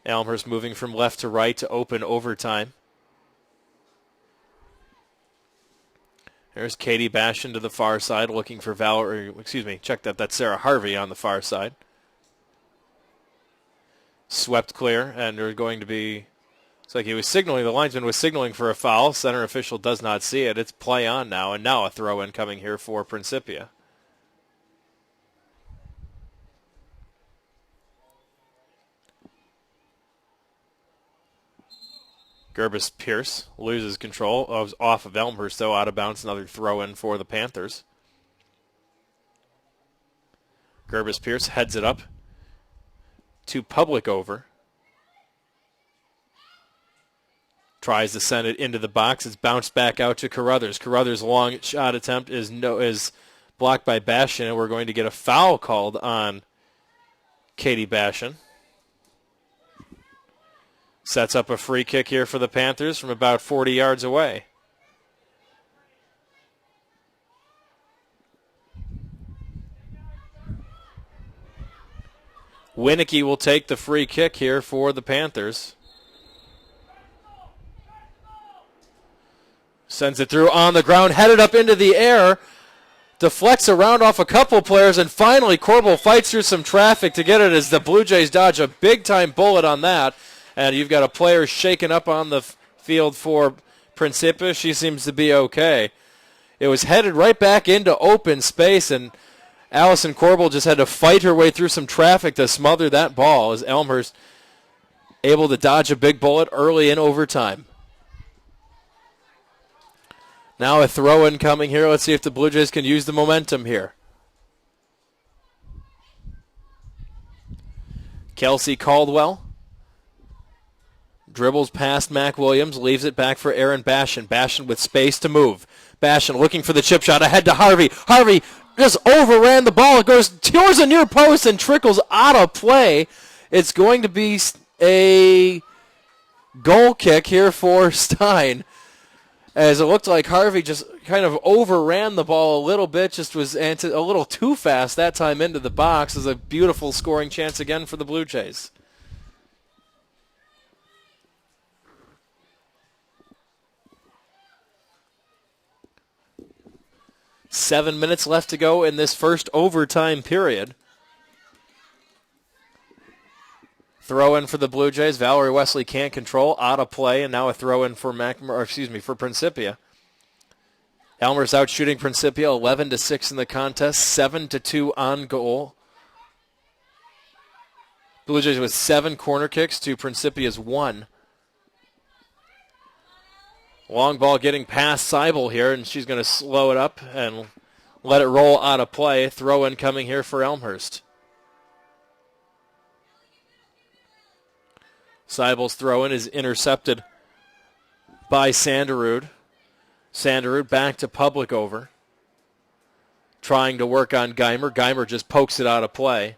Elmhurst moving from left to right to open overtime. There's Katie Bashan to the far side looking for check that. That's Sarah Harvey on the far side. Swept clear, and there's going to be, it's like he was signaling, the linesman was signaling for a foul. Center official does not see it. It's play on now, and now a throw-in coming here for Principia. Gerbis Pierce loses control. Off of Elmhurst, though, out of bounds. Another throw-in for the Panthers. Gerbis Pierce heads it up to Public over. Tries to send it into the box. It's bounced back out to Carruthers. Carruthers' long shot attempt is blocked by Bashan, and we're going to get a foul called on Katie Bashan. Sets up a free kick here for the Panthers from about 40 yards away. Winicky will take the free kick here for the Panthers. Sends it through on the ground, headed up into the air. Deflects around off a couple players, and finally Corbel fights through some traffic to get it as the Blue Jays dodge a big-time bullet on that. And you've got a player shaken up on the field for Principia. She seems to be okay. It was headed right back into open space, and Allison Corbel just had to fight her way through some traffic to smother that ball as Elmhurst able to dodge a big bullet early in overtime. Now a throw-in coming here. Let's see if the Blue Jays can use the momentum here. Kelsey Caldwell dribbles past Mac Williams, leaves it back for Aaron Bashan. Bashan with space to move. Bashan looking for the chip shot ahead to Harvey. Harvey just overran the ball. It goes towards the near post and trickles out of play. It's going to be a goal kick here for Stein, as it looked like Harvey just kind of overran the ball a little bit, just was a little too fast that time into the box. Is a beautiful scoring chance again for the Blue Jays. Seven minutes left to go in this first overtime period. Throw in for the Blue Jays. Valerie Wesley can't control, out of play, and now a throw in for for Principia. Elmer's out shooting Principia 11-6 in the contest, 7-2 on goal. Blue Jays with 7 corner kicks to Principia's 1. Long ball getting past Seibel here, and she's going to slow it up and let it roll out of play. Throw in coming here for Elmhurst. Seibel's throw-in is intercepted by Sanderud. Sanderud back to Public over. Trying to work on Geimer. Geimer just pokes it out of play.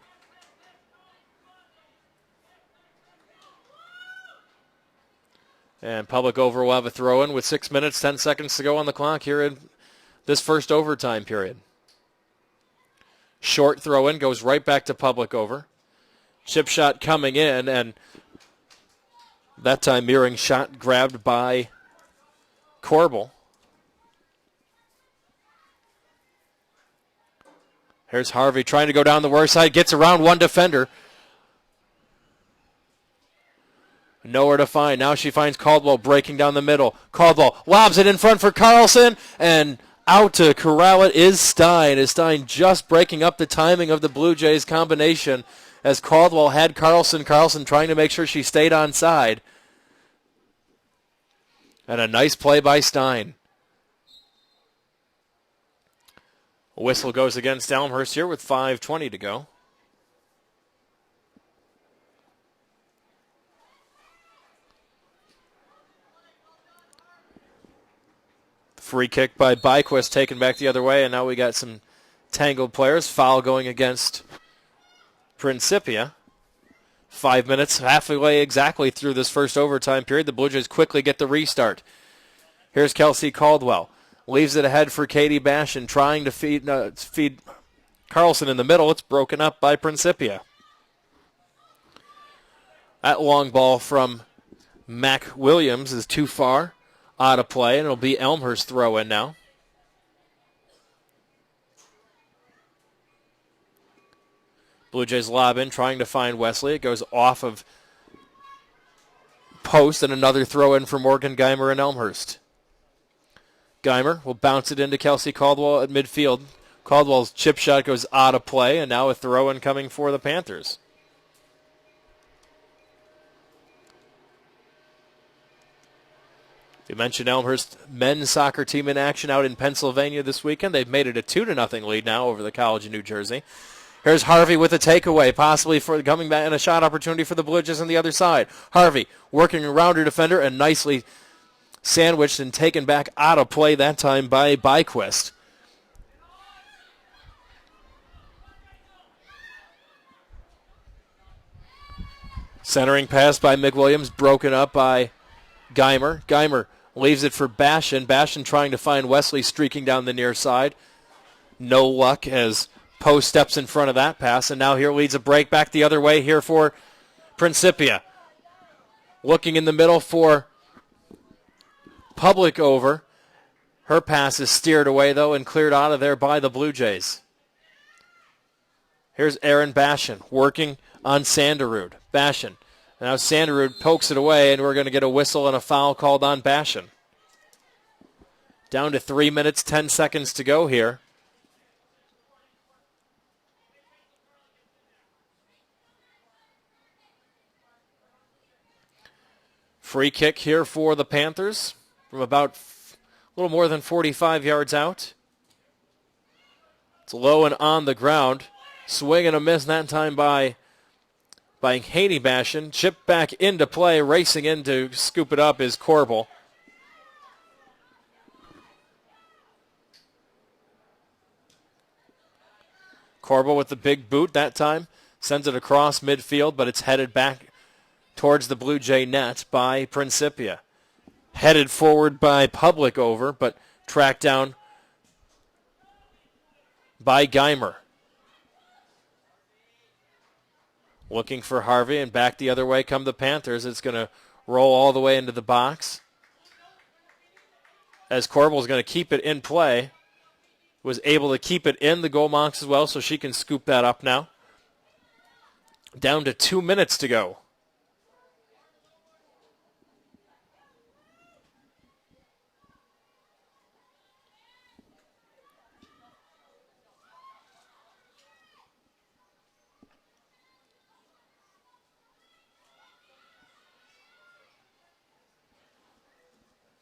And Public over will have a throw-in with 6 minutes, 10 seconds to go on the clock here in this first overtime period. Short throw-in goes right back to Public over. Chip shot coming in, and that time mirroring shot grabbed by Corbel. Here's Harvey trying to go down the worst side, gets around one defender. Nowhere to find. Now she finds Caldwell breaking down the middle. Caldwell lobs it in front for Carlson, and out to corral it is Stein. Is Stein just breaking up the timing of the Blue Jays combination as Caldwell had Carlson. Carlson trying to make sure she stayed on side. And a nice play by Stein. A whistle goes against Elmhurst here with 5:20 to go. Free kick by Byquist taken back the other way, and now we got some tangled players. Foul going against Principia. 5 minutes, halfway exactly through this first overtime period. The Blue Jays quickly get the restart. Here's Kelsey Caldwell. Leaves it ahead for Katie Bashan, trying to feed Carlson in the middle. It's broken up by Principia. That long ball from Mac Williams is too far out of play, and it'll be Elmhurst throw in now. Blue Jays lob in, trying to find Wesley. It goes off of post, and another throw in for Morgan Geimer and Elmhurst. Geimer will bounce it into Kelsey Caldwell at midfield. Caldwell's chip shot goes out of play, and now a throw in coming for the Panthers. We mentioned Elmhurst men's soccer team in action out in Pennsylvania this weekend. They've made it a 2-0 lead now over the College of New Jersey. Here's Harvey with a takeaway, possibly for coming back and a shot opportunity for the Blue Jays on the other side. Harvey working around her defender and nicely sandwiched and taken back out of play that time by Byquist. Centering pass by McWilliams, broken up by Geimer. Geimer leaves it for Bashan. Bashan trying to find Wesley streaking down the near side. No luck as Poe steps in front of that pass, and now here leads a break back the other way here for Principia. Looking in the middle for Public over. Her pass is steered away, though, and cleared out of there by the Blue Jays. Here's Aaron Bashan working on Sanderud. Bashan. Now Sanderud pokes it away, and we're going to get a whistle and a foul called on Bashan. Down to 3 minutes, 10 seconds to go here. Free kick here for the Panthers from about a little more than 45 yards out. It's low and on the ground. Swing and a miss that time by Haney Bashan. Chip back into play. Racing in to scoop it up is Corbel. Corbel with the big boot that time. Sends it across midfield, but it's headed back towards the Blue Jay net by Principia. Headed forward by Public over, but tracked down by Geimer. Looking for Harvey, and back the other way come the Panthers. It's going to roll all the way into the box. As Corbel's going to keep it in play. Was able to keep it in the goal box as well, so she can scoop that up now. Down to 2 minutes to go.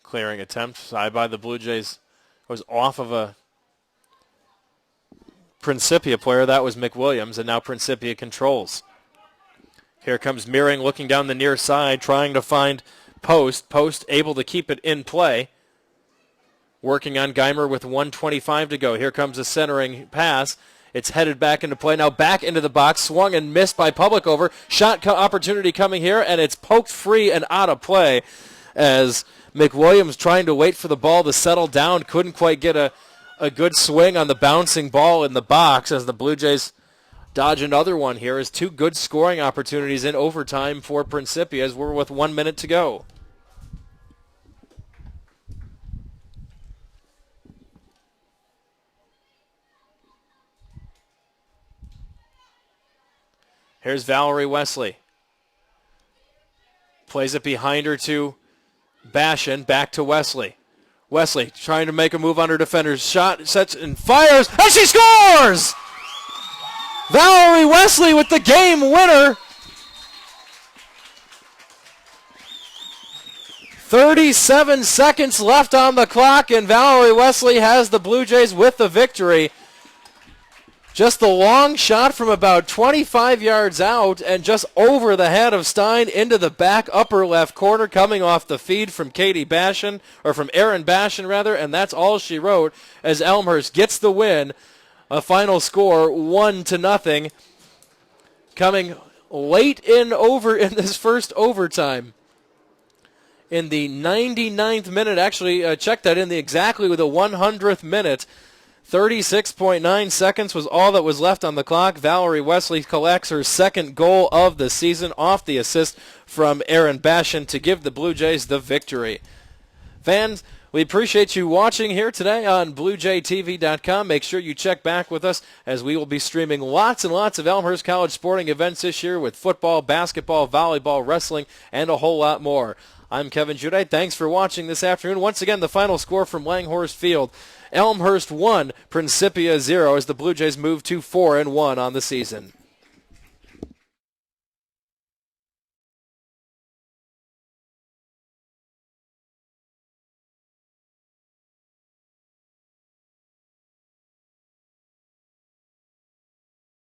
Clearing attempt, side by the Blue Jays. Was off of a Principia player. That was McWilliams, and now Principia controls. Here comes Meering looking down the near side, trying to find Post. Post able to keep it in play. Working on Geimer with 1:25 to go. Here comes a centering pass. It's headed back into play. Now back into the box. Swung and missed by Public over. Shot opportunity coming here, and it's poked free and out of play as McWilliams trying to wait for the ball to settle down. Couldn't quite get a good swing on the bouncing ball in the box as the Blue Jays dodge another one here as two good scoring opportunities in overtime for Principia as we're with 1 minute to go. Here's Valerie Wesley. Plays it behind her to Bashan, back to Wesley. Wesley trying to make a move on her defender's shot, sets and fires, and she scores! Valerie Wesley with the game winner. 37 seconds left on the clock, and Valerie Wesley has the Blue Jays with the victory. Just the long shot from about 25 yards out and just over the head of Stein into the back upper left corner, coming off the feed from Katie Bashan, or from Aaron Bashan rather, and that's all she wrote as Elmhurst gets the win. A final score 1-0, coming late in this first overtime. in the 99th minute. Actually, check that in exactly with the 100th minute. 36.9 seconds was all that was left on the clock. Valerie Wesley collects her second goal of the season off the assist from Aaron Bashan to give the Blue Jays the victory. Fans, we appreciate you watching here today on BlueJayTV.com. Make sure you check back with us as we will be streaming lots and lots of Elmhurst College sporting events this year with football, basketball, volleyball, wrestling, and a whole lot more. I'm Kevin Judite. Thanks for watching this afternoon. Once again, the final score from Langhorst Field. Elmhurst 1, Principia 0 as the Blue Jays move to 4-1 on the season.